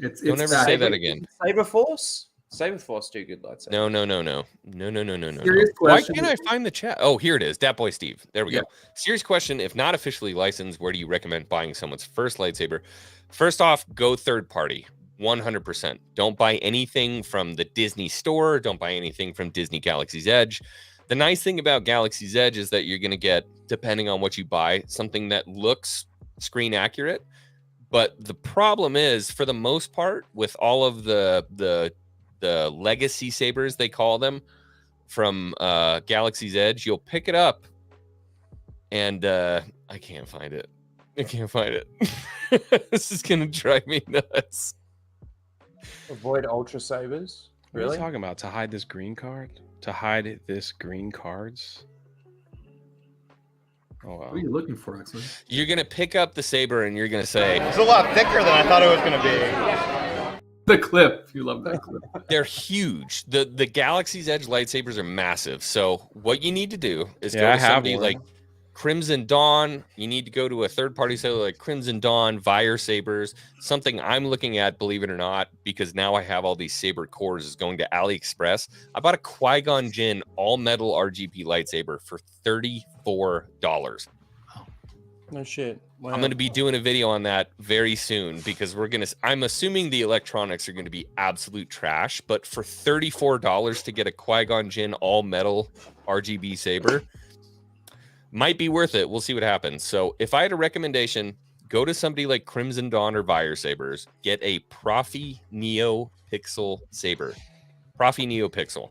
Don't ever bad. say that again. Saber Force? Saber Force do good lightsaber. No. Serious Why question. can't I find the chat? Oh, here it is. Dat Boy Steve. There we Yeah. go. Serious question. If not officially licensed, where do you recommend buying someone's first lightsaber? First off, go third party. 100%. Don't buy anything from the Disney store. Don't buy anything from Disney Galaxy's Edge. The nice thing about Galaxy's Edge is that you're going to get, depending on what you buy, something that looks screen accurate. But the problem is, for the most part, with all of the legacy sabers, they call them, from Galaxy's Edge, you'll pick it up and I can't find it. This is going to drive me nuts. Avoid Ultra Sabers. What are you Really? talking about? To hide this green card? To hide this green cards? Oh wow. What are you looking for, X-wing? You're going to pick up the saber and you're going to say, It's a lot thicker than I thought it was going to The clip. You love that clip. they're huge. The Galaxy's Edge lightsabers are massive. So what you need to do is Yeah, go I to have somebody one. like Crimson Dawn. You need to go to a third-party seller like Crimson Dawn, Fire Sabers. Something I'm looking at, believe it or not, because now I have all these saber cores, is going to AliExpress. I bought a Qui-Gon Jinn all-metal RGB lightsaber for $34. No shit. Wow. I'm going to be doing a video on that very soon because I'm assuming the electronics are going to be absolute trash, but for $34 to get a Qui-Gon Jinn all metal RGB saber might be worth it. We'll see what happens. So if I had a recommendation, go to somebody like Crimson Dawn or Fire Sabers, get a Profi Neo Pixel saber. Profi Neo Pixel.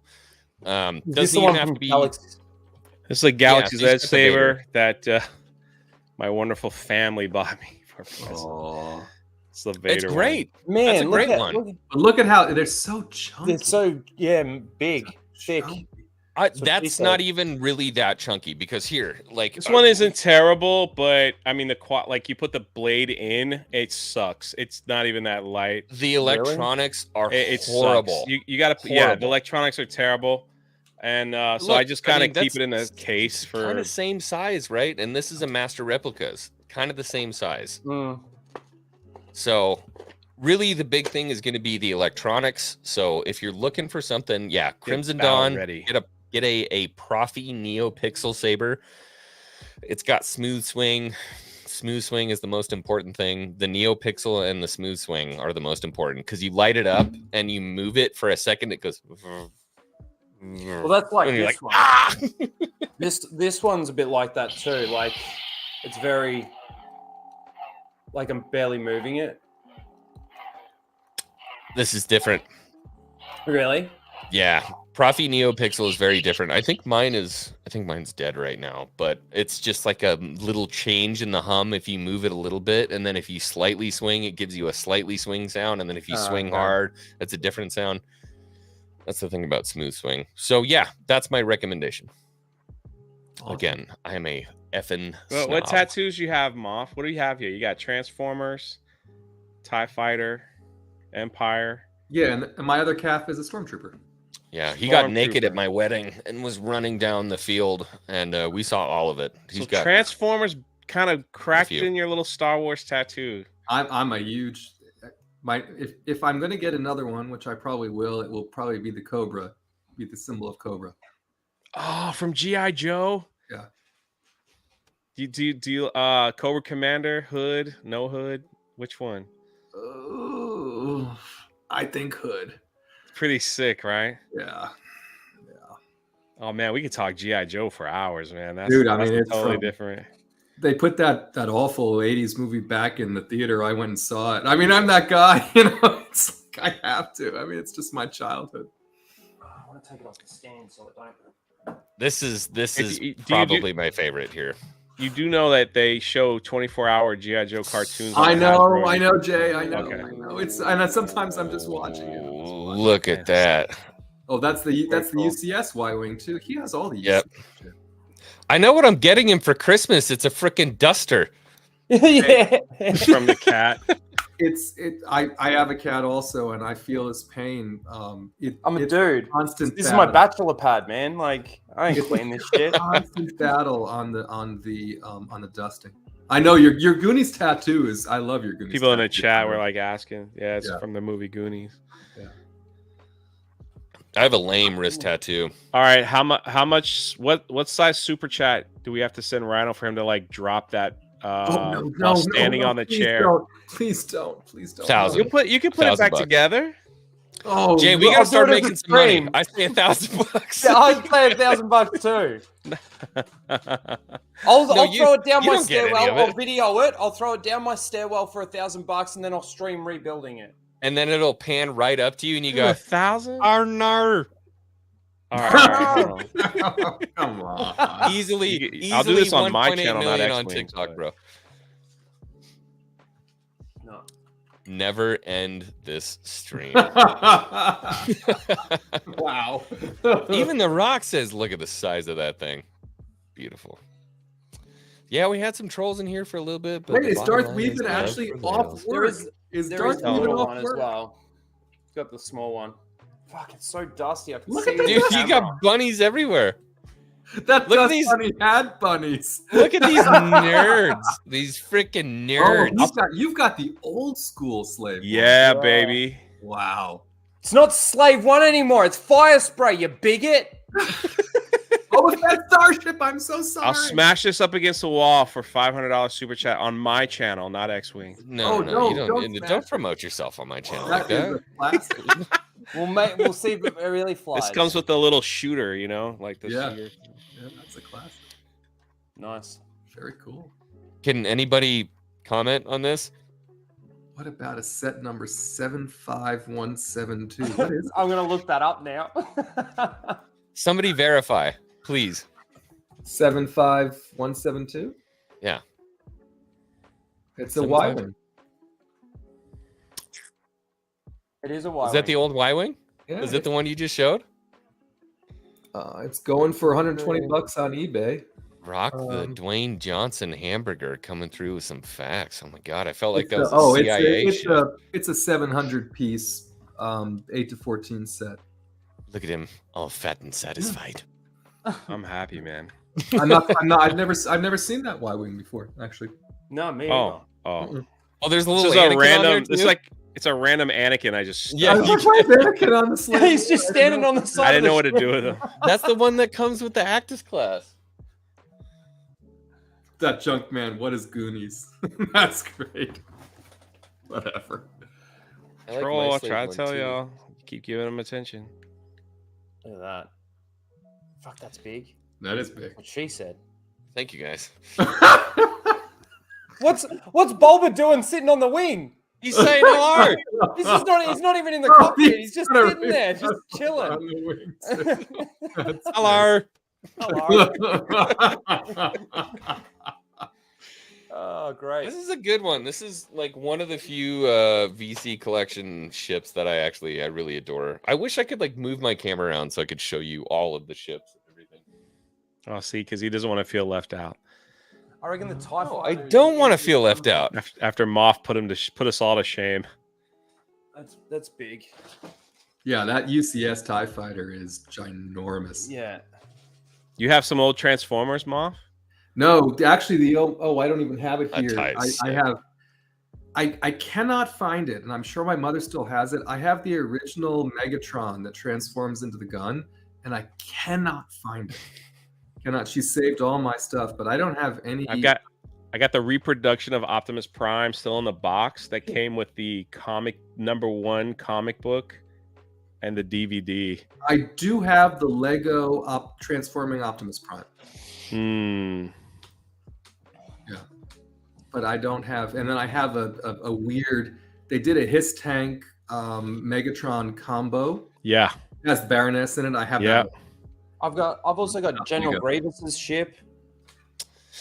Doesn't even have to be. Galaxy. This is a Galaxy's so he's Edge got the Vader. saber that my wonderful family bought me for a present. Oh. It's the Vader. It's great. Man, That's a look great at, one. But look at how they're so chunky. They're so big, thick. Chunky. That's Chico. not even really that chunky because here, like This one isn't terrible, but I mean like you put the blade in, it sucks. It's not even that light. the electronics are It horrible. sucks. You got to yeah. Horrible. The electronics are terrible, and so Look, I just kind of mean, keep it in the that's case for. kind of same size, right? And this is a master replicas, kind of the same size. Mm. So really the big thing is going to be the electronics. So if you're looking for something, yeah, Crimson Dawn, ready. get a Profi Neo Pixel saber. It's got smooth swing. Smooth swing is the most important thing. The Neo Pixel and the smooth swing are the most important because you light it up and you move it for a second, it goes. Well, that's like and you're this like, one. ah! This one's a bit like that too. Like it's very like I'm barely moving it. This is different. Really? Yeah, Profi NeoPixel is very different. I think mine's dead right now, but it's just like a little change in the hum if you move it a little bit, and then if you slightly swing, it gives you a slightly swing sound, and then if you swing hard, that's a different sound. That's the thing about smooth swing. So yeah, that's my recommendation. Awesome. Again, I am a effing Well, what tattoos you have, Moff? What do you have here? You got Transformers, TIE Fighter, Empire. Yeah, and my other calf is a stormtrooper. Yeah, he got naked at my wedding and was running down the field, and we saw all of it. He's got Transformers kind of cracked in your little Star Wars tattoo. I'm a huge if I'm gonna get another one, which I probably will, it will probably be the Cobra, be the symbol of Cobra. Oh, from G.I. Joe. Yeah. Do you Cobra Commander, hood, no hood? Which one? Oh, I think hood. Pretty sick, right? Yeah. Oh man, we could talk G.I. Joe for hours, man. That's, dude, I mean, it's totally different. They put that awful 80s movie back in the theater. I went and saw it. I mean, I'm that guy, you know. It's like I have to. I mean, it's just my childhood. I want to take it off the stand so it don't. This is probably my favorite here. You do know that they show 24-hour G.I. Joe cartoons. I know, Jay. I know. Okay. I know. And sometimes I'm just watching it. Look at that. Oh, that's the UCS Y-wing too. He has all these. Yep. I know what I'm getting him for Christmas. It's a freaking duster. Yeah. From the cat. I have a cat also, and I feel his pain. I'm a dude. Constant. This is my bachelor pad, man. Like I ain't clean this shit. Constant battle on the dusting. I know your Goonies tattoo is. I love your Goonies. People in the chat were like asking. Yeah, it's from the movie Goonies. Yeah. I have a lame wrist tattoo. All right, how much? What size super chat do we have to send Rhino for him to like drop that? While standing on the chair. Please don't. 1,000. You can put it back together. Oh, Jay, we gotta start making some money. I say $1,000. Yeah, I'd pay $1,000 too. I'll throw it down my stairwell. I'll video it. I'll throw it down my stairwell for $1,000, and then I'll stream rebuilding it. And then it'll pan right up to you, and you go 1,000. Oh no! All right. Come on. Easily. I'll do this on my 1.8 channel, not million X on TikTok, but... bro. No. Never end this stream. Wow. Even The Rock says, "Look at the size of that thing. Beautiful." Yeah, we had some trolls in here for a little bit. But wait, is Darth Weavin actually off work? Is Darth Weavin off work? As well. It's got the small one. Fuck, it's so dusty. I can Look see at that. Dude, you got bunnies everywhere. That Look at Dust these- Bunny had bunnies. Look at these nerds. These freaking nerds. Oh, you've got the old school slave. Yeah, baby. Wow. It's not Slave 1 anymore. It's Fire Spray, you bigot. Oh, it's that Starship. I'm so sorry. I'll smash this up against the wall for $500 super chat on my channel, not X-Wing. No, you don't smash promote yourself on my channel That like is that. a classic. We'll see if it really flies. This comes with a little shooter, you know, like this. Yeah. Shooter. Yeah, that's a classic. Nice. Very cool. Can anybody comment on this? What about a set number 75172? What is I'm gonna look that up now. Somebody verify, please. 75172? Yeah. It's a Y-wing. It is a Y. Is that the old Y-wing? Yeah. Is it the one you just showed? It's going for $120 on eBay. Rock the Dwayne Johnson hamburger coming through with some facts. Oh my god, I felt like that was CIA shit. It's a 700 piece 8 to 14 set. Look at him, all fat and satisfied. I'm happy, man. I'm not. I've never seen that Y-wing before, actually. No, me. Oh. Oh, there's a little. This is a Anakin on there, random. too? It's like it's a random Anakin. I just Yeah, Anakin on the slave. He's just standing on the side. I didn't know what to do with him. That's the one that comes with the Actus class. That junk man. What is Goonies? That's great. Whatever. I like Troll, my I try to slave one, tell too. y'all. Keep giving him attention. Look at that. Fuck, that's big. That is big. What she said. Thank you guys. What's Bulba doing sitting on the wing? He's saying hello. He's just not. He's not even in the Oh, cockpit. He's just gonna sitting there, just on chilling. the wings. Hello. Hello. Oh, great. This is a good one. This is like one of the few VC collection ships that I really adore. I wish I could like move my camera around so I could show you all of the ships and everything. Oh, see, because he doesn't want to feel left out. I reckon the TIE No, I fighter is don't the want to easiest feel one. left out. After Moff put us all to shame. That's big. Yeah, that UCS TIE fighter is ginormous. Yeah. You have some old Transformers, Moff? No, actually, I don't even have it That here. tie is sick. I cannot find it, and I'm sure my mother still has it. I have the original Megatron that transforms into the gun, and I cannot find it. She saved all my stuff, but I don't have any. I got the reproduction of Optimus Prime still in the box that came with the #1 comic book and the DVD. I do have the Lego transforming Optimus Prime. Yeah, but I don't have. And then I have a weird. They did a Hiss Tank Megatron combo. Yeah, it has Baroness in it. I have yeah. that. I've also got General Grievous's ship.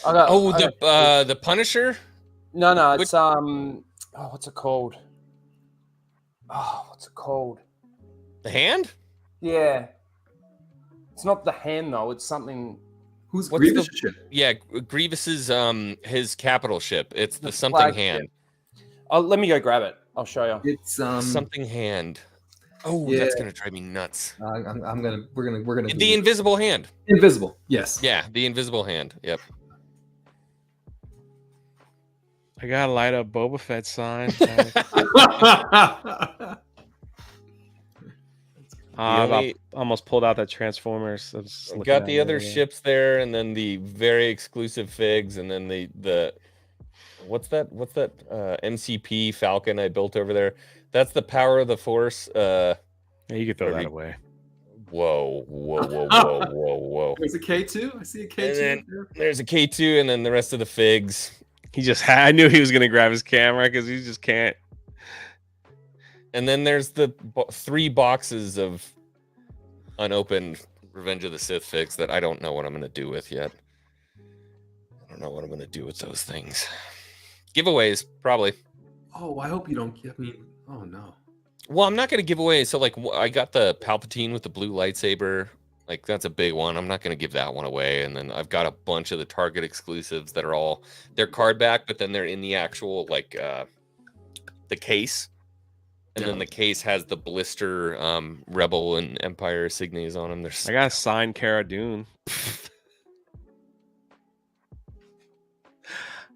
The Punisher? No, it's what's it called? What's it called? The Hand? Yeah. It's not the Hand though, it's something. Who's Grievous ship? Yeah, Grievous's his capital ship. It's the something flag hand. Oh, let me go grab it. I'll show you. It's something hand. Oh, yeah. That's gonna drive me nuts. We're gonna The invisible hand. Invisible, yes. Yeah, the invisible hand. Yep. I got a light up Boba Fett sign. I almost pulled out that Transformers. Got the other ships there, and then the very exclusive figs, and then the what's that MCP Falcon I built over there. That's the Power of the Force. Yeah, you could throw that away. Whoa. There's a K2. I see a K2. And then there's a K2, and then the rest of the figs. I knew he was going to grab his camera because he just can't. And then there's the 3 boxes of unopened Revenge of the Sith figs that I don't know what I'm going to do with yet. I don't know what I'm going to do with those things. Giveaways, probably. Oh, I hope you don't give me. Oh, no. Well, I'm not going to give away. So, like, I got the Palpatine with the blue lightsaber. Like, that's a big one. I'm not going to give that one away. And then I've got a bunch of the Target exclusives that are they're card back, but then they're in the actual, like, the case. And then the case has the blister Rebel and Empire signes on them. I got a signed Cara Dune.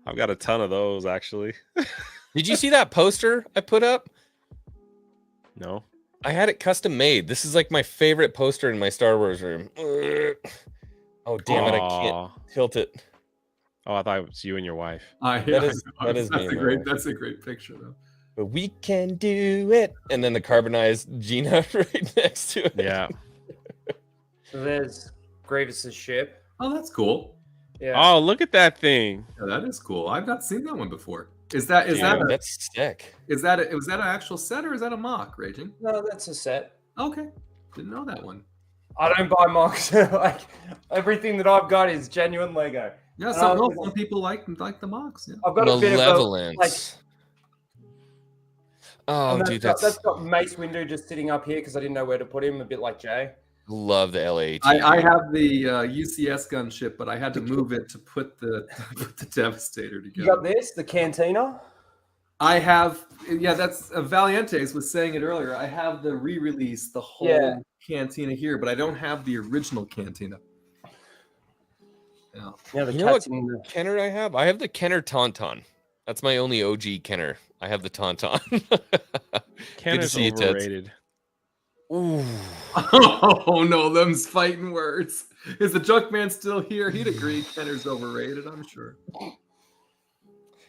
I've got a ton of those, actually. Did you see that poster I put up? No. I had it custom made. This is like my favorite poster in my Star Wars room. Oh, damn it. I can't tilt it. Oh, I thought it was you and your wife. That is me. That's a great picture, though. But we can do it. And then the carbonized Gina right next to it. Yeah. So there's Grievous's ship. Oh, that's cool. Yeah. Oh, look at that thing. Yeah, that is cool. I've not seen that one before. That's sick. Was that an actual set or is that a mock, Raging? No, that's a set. Okay. Didn't know that one. I don't buy mocks. Like everything that I've got is genuine Lego. Yeah, some people like the mocks. Yeah. I've got a bit of Malevolence. Oh, dude, that's got Mace Windu just sitting up here because I didn't know where to put him. A bit like Jay. Love the LA. I have the UCS gunship, but I had to move it to put the Devastator together. You got this, the Cantina. I have, that's Valientes was saying it earlier. I have the re-release, the whole Cantina here, but I don't have the original Cantina. Yeah, you know what Kenner I have? I have the Kenner Tauntaun. That's my only OG Kenner. I have the Tauntaun. Kenner's overrated. Ooh. Oh no, them's fighting words. Is the Junkman still here? He'd agree Kenner's overrated, I'm sure.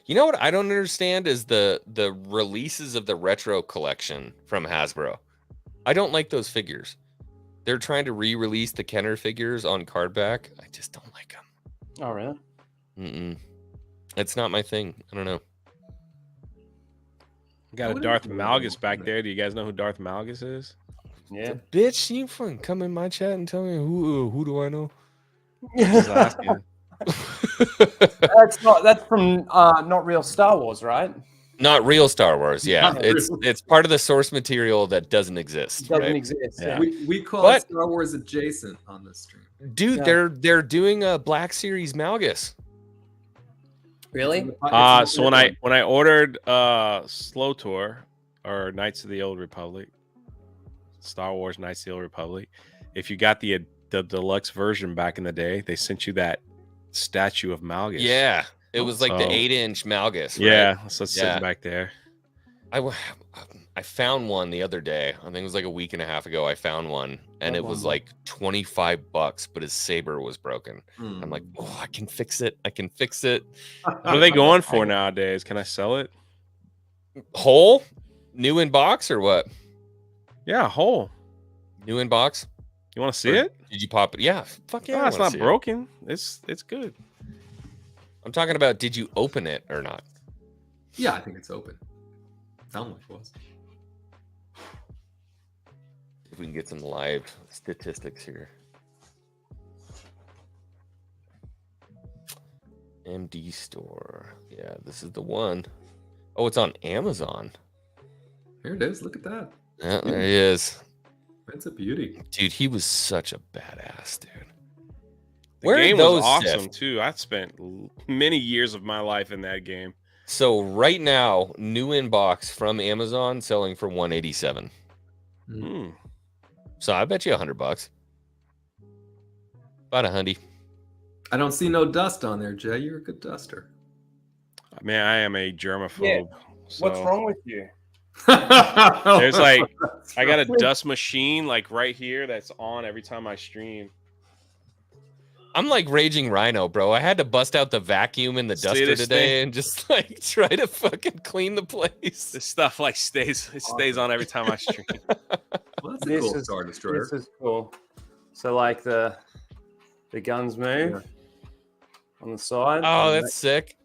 You know what I don't understand is the releases of the retro collection from Hasbro. I don't like those figures. They're trying to re-release the Kenner figures on card back. I just don't like them. Oh, really? It's not my thing. I don't know. Got a What Darth is- Malgus back there. Do you guys know who Darth Malgus is? Yeah. Bitch, you fucking come in my chat and tell me who do I know? Just asking. That's from not real Star Wars, right? Not real Star Wars. Yeah, Not it's part of the source material that doesn't exist. Doesn't right? exist. Yeah. We call But- it Star Wars adjacent on this stream. Dude, Yeah. they're doing a Black Series Malgus. Really? So when I ordered Slow Tour or Knights of the Old Republic, Star Wars Knights of the Old Republic, if you got the deluxe version back in the day, they sent you that statue of Malgus. Yeah, it was like the So- 8-inch Malgus. Right? Yeah, so it's Yeah. sitting back there. I found one the other day. I think it was like a week and a half ago. I found one, and What it was one? like $25, but his saber was broken. Hmm. I'm like, oh, I can fix it. I can fix it. What are they going for nowadays? Can I sell it? Whole, new in box or what? Yeah, whole. New in box. You want to see Or it? Did you pop it? Yeah, fuck yeah. No, I it's wanna not see it. broken. It's good. I'm talking about, did you open it or not? Yeah, I think it's open. Sound like it was. If we can get some live statistics here. MD store. Yeah, this is the one. Oh, it's on Amazon. Here it is. Look at that. Yeah, there he is. That's a beauty. Dude, he was such a badass, dude. The Where did game those was awesome sift? too. I spent many years of my life in that game. So right now, new in box from Amazon selling for $187. Hmm. So I bet you $100. About $100. I don't see no dust on there, Jay. You're a good duster. Man, I am a germaphobe. What's so- wrong with you? There's like, I got a dust machine like right here that's on every time I stream. I'm like Raging Rhino, bro. I had to bust out the vacuum and the See duster this today thing? and just like try to fucking clean the place. This stuff like stays on every time I stream. Well, that's a This cool is- Star Destroyer. This is cool. So like the guns move on the side. Oh, and that's sick.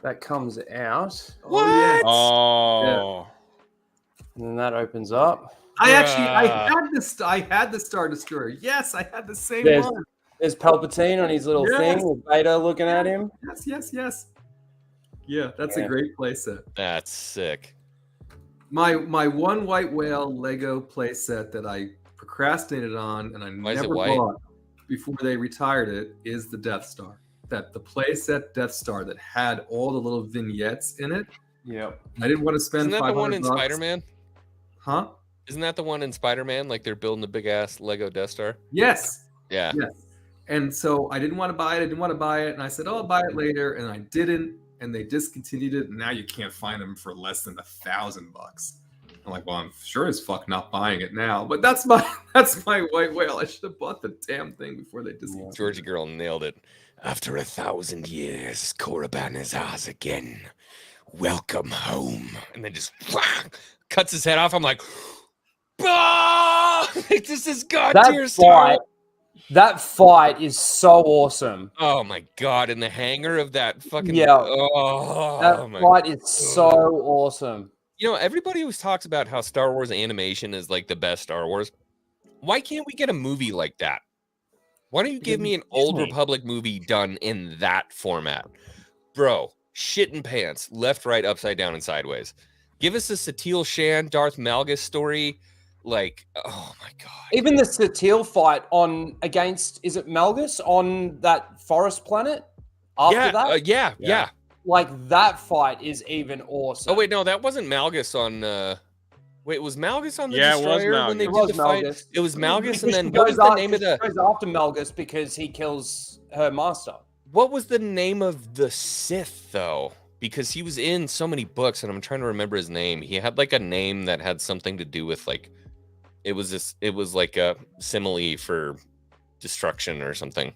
that comes out, Oh, yeah. Oh, and then that opens up. I actually, I Bruh. had this. I had the Star Destroyer. Yes, I had the same There's- one. There's Palpatine on his little Yes. thing with Vader looking at him. Yes, yes, yes. Yeah, that's Yeah. a great playset. That's sick. My one white whale Lego playset that I procrastinated on and I Why is it never white? bought before they retired it is the Death Star. That the playset Death Star that had all the little vignettes in it. Yep. I didn't want to spend Isn't that the one in $500. Spider-Man? Huh? Isn't that the one in Spider-Man? Like they're building the big ass Lego Death Star? Yes. Yeah. Yes. And so I didn't want to buy it. And I said, oh, I'll buy it later. And I didn't. And they discontinued it. And now you can't find them for less than $1,000. I'm like, well, I'm sure as fuck not buying it now. But that's my white whale. I should have bought the damn thing before they discontinued. Georgie girl nailed it. After 1,000 years, Korriban is ours again. Welcome home. And then just cuts his head off. I'm like, ah! This is God tier Star. That fight is so awesome. Oh my God. In the hangar of that fucking. Yeah. Oh, That my fight is so awesome. You know, everybody always talks about how Star Wars animation is like the best Star Wars. Why can't we get a movie like that? Why don't you give me an Old Disney. Republic movie done in that format? Bro, shit in pants, left, right, upside down, and sideways. Give us a Satil Shan, Darth Malgus story. Like, oh my God. Even the Satil fight against, is it Malgus on that forest planet? After that? Yeah. Like that fight is even awesome. Oh, wait, no, that wasn't Malgus on. Wait, was Malgus on the Yeah, it was Destroyer when they Malgus. did It was the fight? Malgus. It was Malgus, and then She what was goes the after- name of the. she goes after Malgus because he kills her master. What was the name of the Sith, though? Because he was in so many books, and I'm trying to remember his name. He had like a name that had something to do with like, it was like a simile for destruction or something.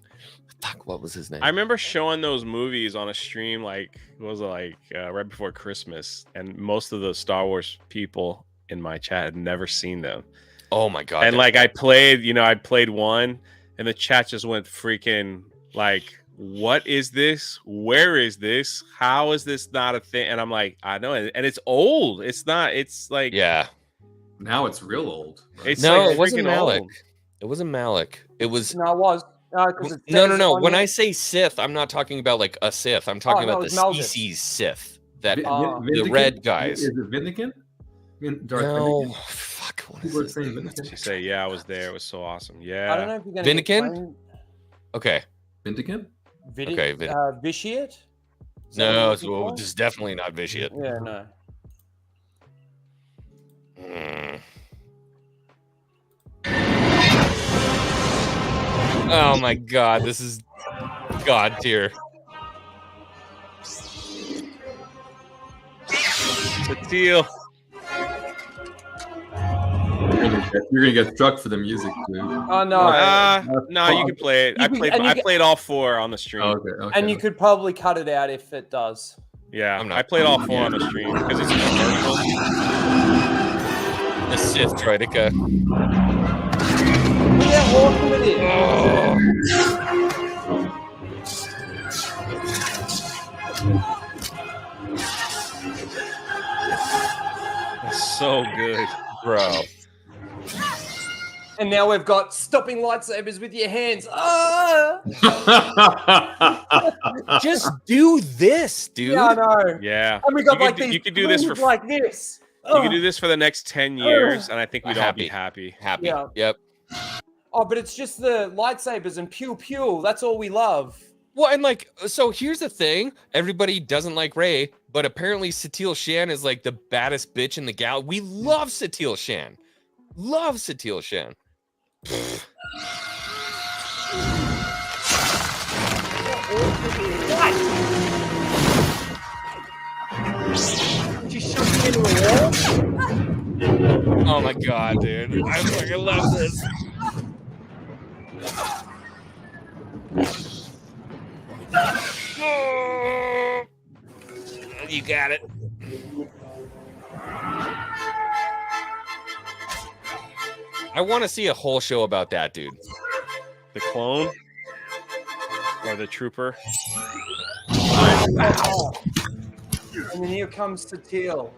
Fuck, what was his name? I remember showing those movies on a stream like what was it like right before Christmas, and most of the Star Wars people in my chat had never seen them. Oh my God. And like I played one, and the chat just went freaking like what is this? Where is this? How is this not a thing? And I'm like, I know, and it's old. It's not. It's like Yeah. Now it's real old. Right? It's No, like it wasn't freaking Malik. old. It wasn't Malik. It was No, it was. 'cause it no. says on When it- I say Sith, I'm not talking about like a Sith. I'm talking no, about it the was Malgus. species Sith. That Vi- the Vindicant? red guys. Is it Vindicant? Darth No, Vindicant? fuck. What People are is saying it? Vindicant. She say, yeah, I was there. It was so awesome. I don't Yeah. know if you're going Vindicant? Okay. Vindicant? Okay, Vitiate? Is that No, what it's you're looking for? just definitely not vitiate. Yeah, no. Oh my god, this is god tier. The deal. You're gonna get struck for the music, dude. Oh, no. No, you can play it. You I can- played. and you I can- played all 4 on the stream. Oh, okay. And you could probably cut it out if it does. Yeah, I'm not- I played all 4 on the stream because it's a commercial. The Sith Troidica. Look how awesome it is. It's so good, bro. And now we've got stopping lightsabers with your hands. Ah! Just do this, dude. Yeah, I know. Yeah. And we got you like could, these you could do this for moves like this. you could do this for the next 10 years, and I think we'd all Happy. be happy. Happy. Yeah. Yep. Oh, but it's just the lightsabers and pew pew. That's all we love. Well, and like, so here's the thing: everybody doesn't like Rey, but apparently Satele Shan is like the baddest bitch in the gal. We love Satele Shan. Love Satele Shan. She shoved me into a wall. Oh my god, dude! I fucking love this. You got it. I want to see a whole show about that, dude. The clone or the trooper. And then here comes Satele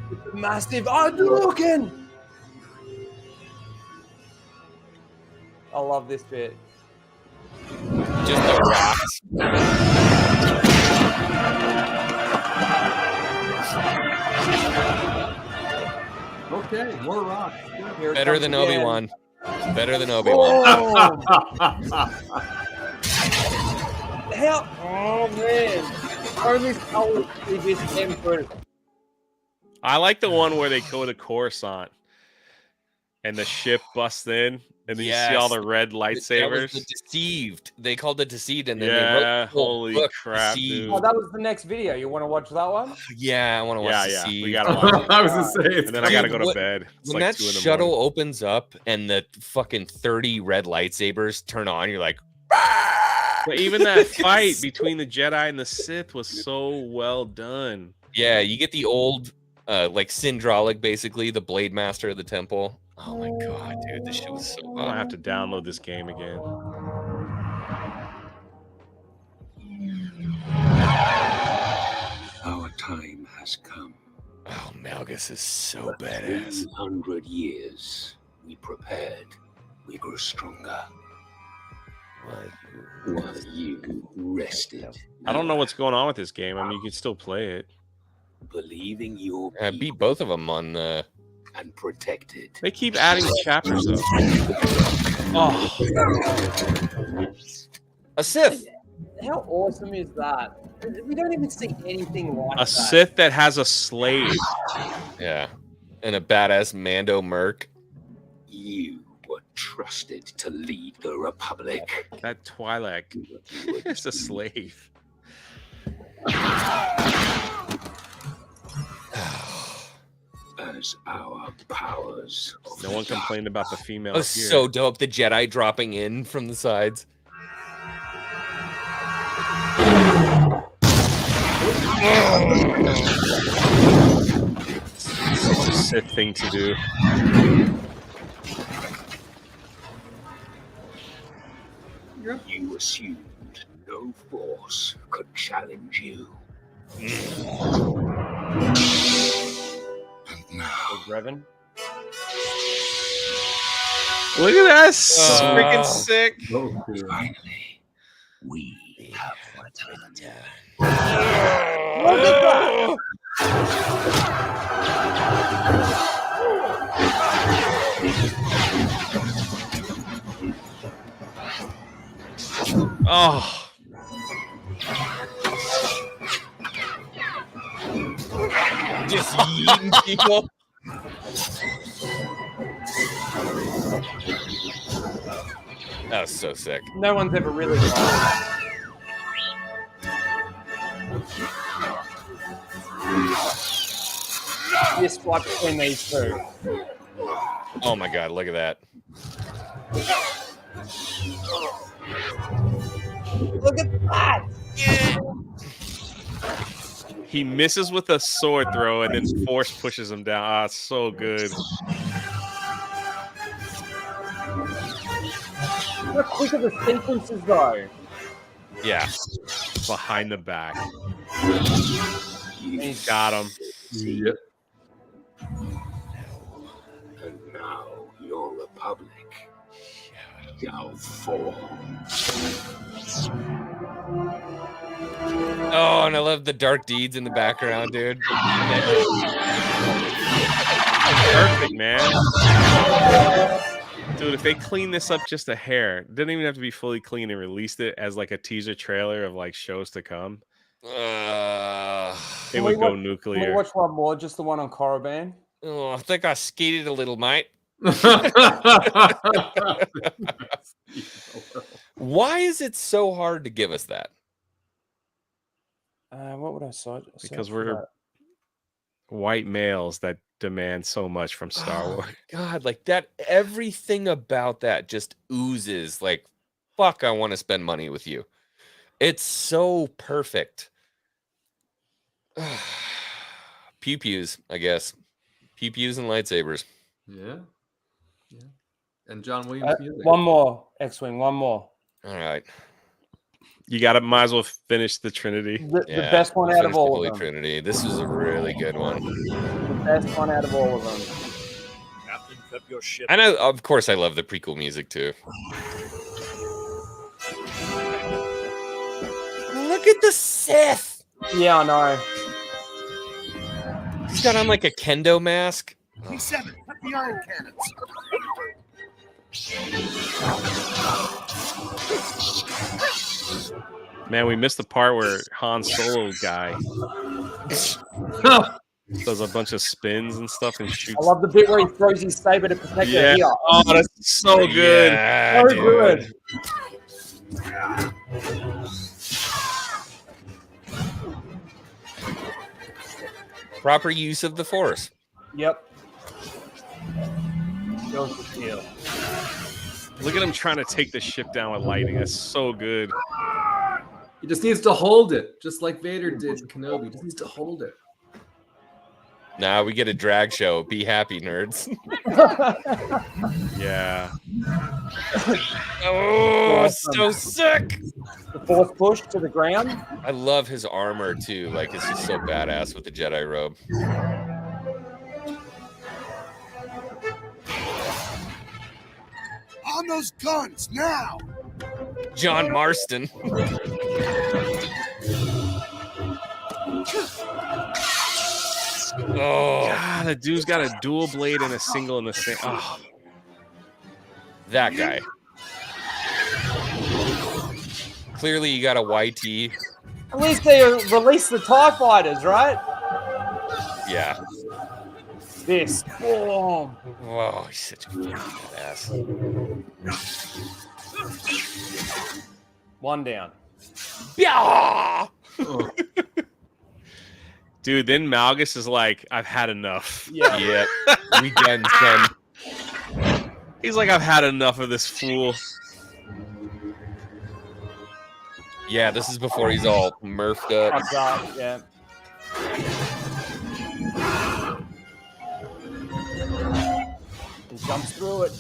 with the massive Hadouken. I love this bit. Just the rocks. Okay, more rocks. Here it Better comes than again. Obi-Wan. Better than Obi-Wan. How? Oh man! Only Star see this Emperor. I like the one where they go to Coruscant and the ship busts in, and then you see all the red That was lightsabers. the Deceived. They called it Deceived, and then they Yeah, wrote the whole holy book, crap, Deceived. dude. Oh, that was the next video. You want to watch that one? Yeah, I want to watch Yeah, Deceived. we gotta watch it. I was gonna say, And then I gotta go to Dude, bed. It's when like that 2 in the shuttle morning. opens up and the fucking 30 red lightsabers turn on, you're like, But even that fight between the Jedi and the Sith was so well done. yeah, you get the old, like Syndraulic, basically the Blade Master of the Temple. Oh my god, dude, this shit was so I'm gonna have to download this game again. Our time has come. Oh, Malgus is so badass. 100 years. We prepared. We grew stronger. While you rested. I don't know what's going on with this game. I mean, you can still play it. Believing your I beat both of them on the. and protected. They keep adding chapters though. Oh, A Sith. How awesome is that? We don't even see anything like a that. Sith that has a slave. Yeah. And a badass Mando Merc. You were trusted to lead the Republic. That Twi'lek is a slave. As our powers. Of No one complained about the female. That was here. so dope. The Jedi dropping in from the sides. It's a Sith thing to do. You assumed no No force could challenge you. And now, Revan. Look at that. Freaking sick. Oh, cool. finally, we have returned. Look at that! Oh. Just yeeting people. That was so sick. No one's ever really done that. This fight between these two. Oh my god, look at that. Look at that! He misses with a sword throw and then force pushes him down. Ah, it's so good. How quick are the sequences though? Yeah. Behind the back. He's Got him. Yep. And now your republic shall fall. Oh, and I love the dark deeds in the background, dude. Perfect, man. Dude, if they clean this up just a hair, it doesn't even have to be fully clean and released it as like a teaser trailer of like shows to come, it would go Can we nuclear. watch one more? Just the one on Korriban? Oh, I think I skated a little, mate. Why is it so hard to give us that? What would I say? Because we're white males that demand so much from Star Oh Wars. my God, like that, everything about that just oozes like, fuck, I want to spend money with you. It's so perfect. Pew pews, I guess. Pew pews and lightsabers. Yeah. Yeah. And John Williams music. One more, X-Wing, one more. All right. You might as well finish the Trinity. The best one out of finish the all Holy of them. Trinity. This is a really good one. The best one out of all of them. Captain, prep your ship. I know, of course, I love the prequel music too. Look at the Sith. Yeah, I know. He's got on like a kendo mask. P7, put the iron cannons. Man, we missed the part where Han Solo guy does a bunch of spins and stuff and shoots. I love the bit where he throws his saber to protect her Yeah. ear. Oh, that's so good. Yeah, So dude. good. Proper use of the Force. Yep. Goes the deal. Look at him trying to take the ship down with lightning. That's so good. He just needs to hold it, just like Vader did in Kenobi. He just needs to hold it. Now we get a drag show. Be happy, nerds. Yeah. Oh, so sick. The Force push to the ground. I love his armor too. Like it's just so badass with the Jedi robe. On those guns now. John Marston. Oh, God, the dude's got a dual blade and a single in the same. Oh, that guy. Clearly, you got a YT. At least they released the TIE fighters, right? Yeah. This. Boom. Oh, he's such a fucking badass. One down. Yeah. Oh. dude, then Malgus is like, I've had enough. Yeah. Yeah. We done, son. He's like, I've had enough of this fool. Yeah, this is before he's all murphed up. Fucked up, yeah. He jumps through it.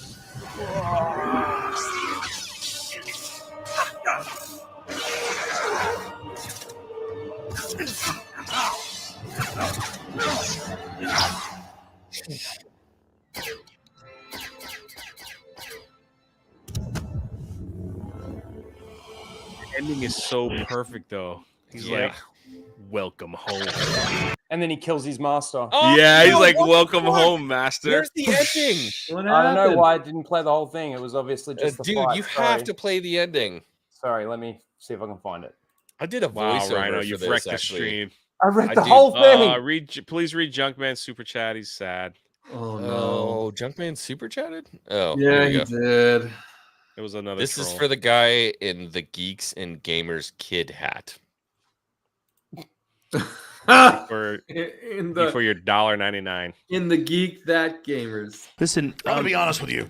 ending is so perfect, though. He's like, "Welcome home." And then he kills his master. Oh, Yeah, he's no, like, what the "Welcome fuck? home, master." Where's the ending? What I don't know happened? why I didn't play the whole thing. It was obviously just the Dude, fight. you Sorry. have to play the ending. Sorry, let me see if I can find it. I did a Wow, voiceover Rhino, for you've this, wrecked the actually. stream. I read I the did. whole thing. Please read Junkman's super chat. He's sad. Oh no. Oh, Junkman super chatted? Oh, Yeah, there he we go. did. It was another. This is troll. for the guy in the Geeks and Gamers kid hat. for in for your $1.99. in the Geek That Gamers. Listen, I'm gonna be honest with you.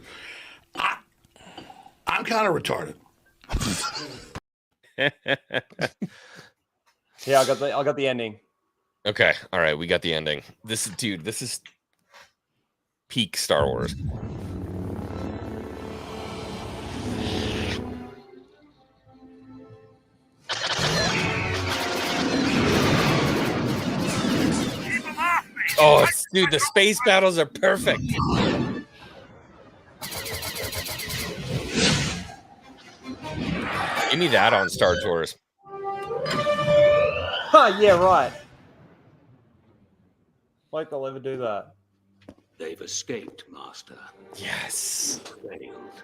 I'm kind of retarded. Yeah, I got the ending. Okay, all right, we got the ending. This is peak Star Wars. Oh, dude, the space battles are perfect. Give me that on Star Tours. Yeah, right. Like they'll ever do that. They've escaped, Master. Yes. Failed.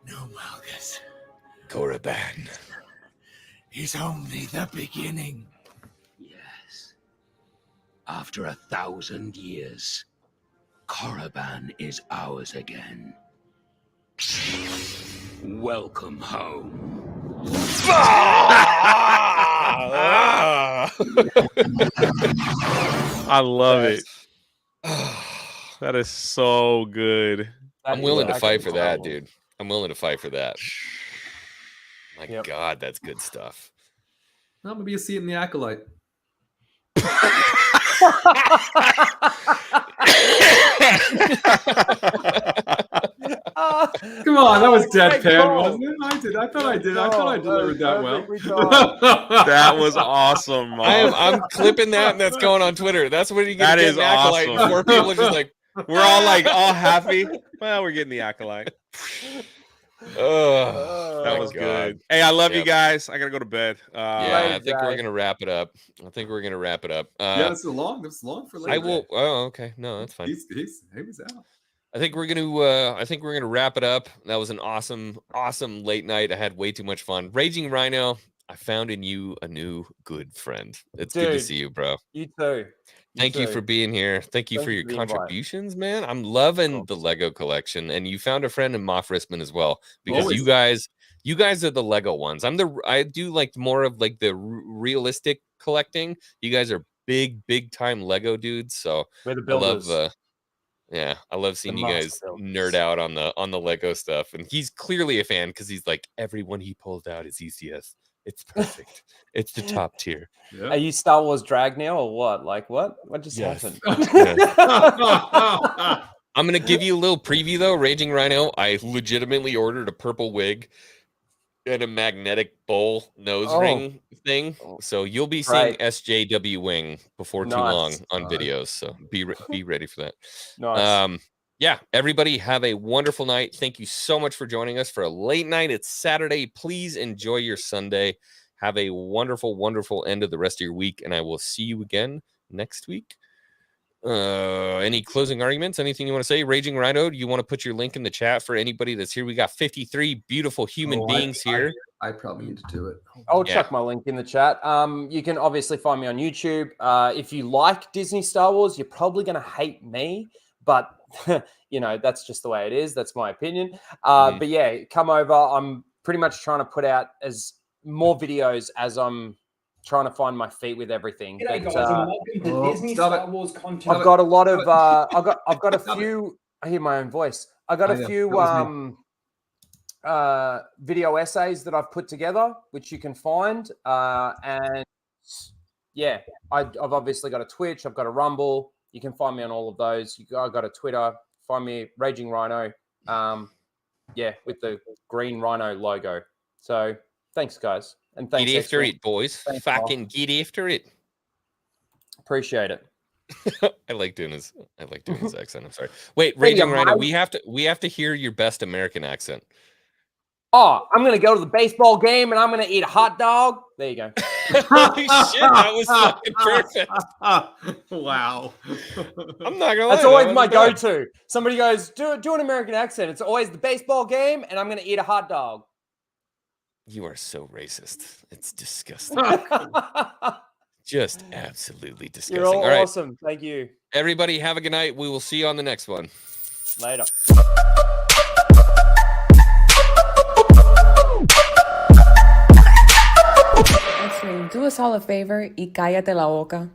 No, Malgus. Korriban. It's only the beginning. Yes. After 1,000 years, Korriban is ours again. Welcome home. I love it. That is so good. I'm willing to fight for that, dude. I'm willing to fight for that. My Yep. God, that's good stuff. I'm gonna be a seat in the Acolyte. Come on, that was deadpan, wasn't it? I thought I did. I thought I delivered that well. That was awesome, Mom. I'm clipping that, and that's going on Twitter. That's what you get. That to get is an Acolyte awesome. before people are just like, We're all like all happy. Well, we're getting the Acolyte. oh, That my was God. good. Hey, I love you Yep. guys. I gotta go to bed. Yeah, I think we're guys. gonna wrap it up. Yeah, this is long. This is long for later. I will. Oh, okay. No, that's fine. He was out. I think we're gonna wrap it up. That was an awesome late night. I had way too much fun. Raging Rhino, I found in you a new good friend. It's good to Dude, see you, bro. You too. Thank you too. for being here. Thank you Thank for you your for the invite. contributions, man. I'm loving the Lego collection, and you found a friend in Moff Rissman as well, because Always. you guys are the Lego ones. I do like more of like the realistic collecting. You guys are big time Lego dudes, so We're the I love builders. I love seeing you guys master builders. nerd out on the Lego stuff. And he's clearly a fan because he's like, everyone he pulled out is ECS. It's perfect. It's the top tier. Yeah. Are you Star Wars drag now or what? Like what? What just Yes. happened? I'm gonna give you a little preview though. Raging Rhino, I legitimately ordered a purple wig and a magnetic bowl nose ring thing. So you'll be seeing Right. SJW Wing before too Nice. long on videos. So be ready for that. Nice. Yeah, everybody have a wonderful night. Thank you so much for joining us for a late night. It's Saturday. Please enjoy your Sunday. Have a wonderful end of the rest of your week, and I will see you again next week. Any closing arguments? Anything you want to say? Raging Rhino, do you want to put your link in the chat for anybody that's here? We got 53 beautiful human beings here. I probably need to do it. I'll Yeah. chuck my link in the chat. You can obviously find me on YouTube. If you like Disney Star Wars, you're probably going to hate me, but you know, that's just the way it is. That's my opinion. But yeah, come over. I'm pretty much trying to put out as more videos as I'm trying to find my feet with everything. G'day, But, guys, and welcome to Disney stop Star it. Wars content. I've got a lot of I've got a Stop it. few. I hear my own voice. I got I a know. few That was video essays that I've put together, which you can find. And yeah, I've obviously got a Twitch. I've got a Rumble. You can find me on all of those. I've got a Twitter. Find me Raging Rhino. Yeah, with the green Rhino logo. So thanks, guys, and thanks. Get after Extra. it, boys. Thanks, Fucking get after it. Appreciate it. I like doing his accent. I'm sorry. Wait, Hey, Raging you Rhino, mate. we have to hear your best American accent. Oh, I'm gonna go to the baseball game and I'm gonna eat a hot dog. There you go. Holy shit, that was fucking perfect. Wow. I'm not gonna lie. That's always that my wasn't bad. go-to. Somebody goes, do an American accent. It's always the baseball game and I'm gonna eat a hot dog. You are so racist. It's disgusting. Just absolutely disgusting. You're all right, awesome. Thank you. everybody, have a good night. We will see you on the next one. Later. Actually, do us all a favor y cállate la boca.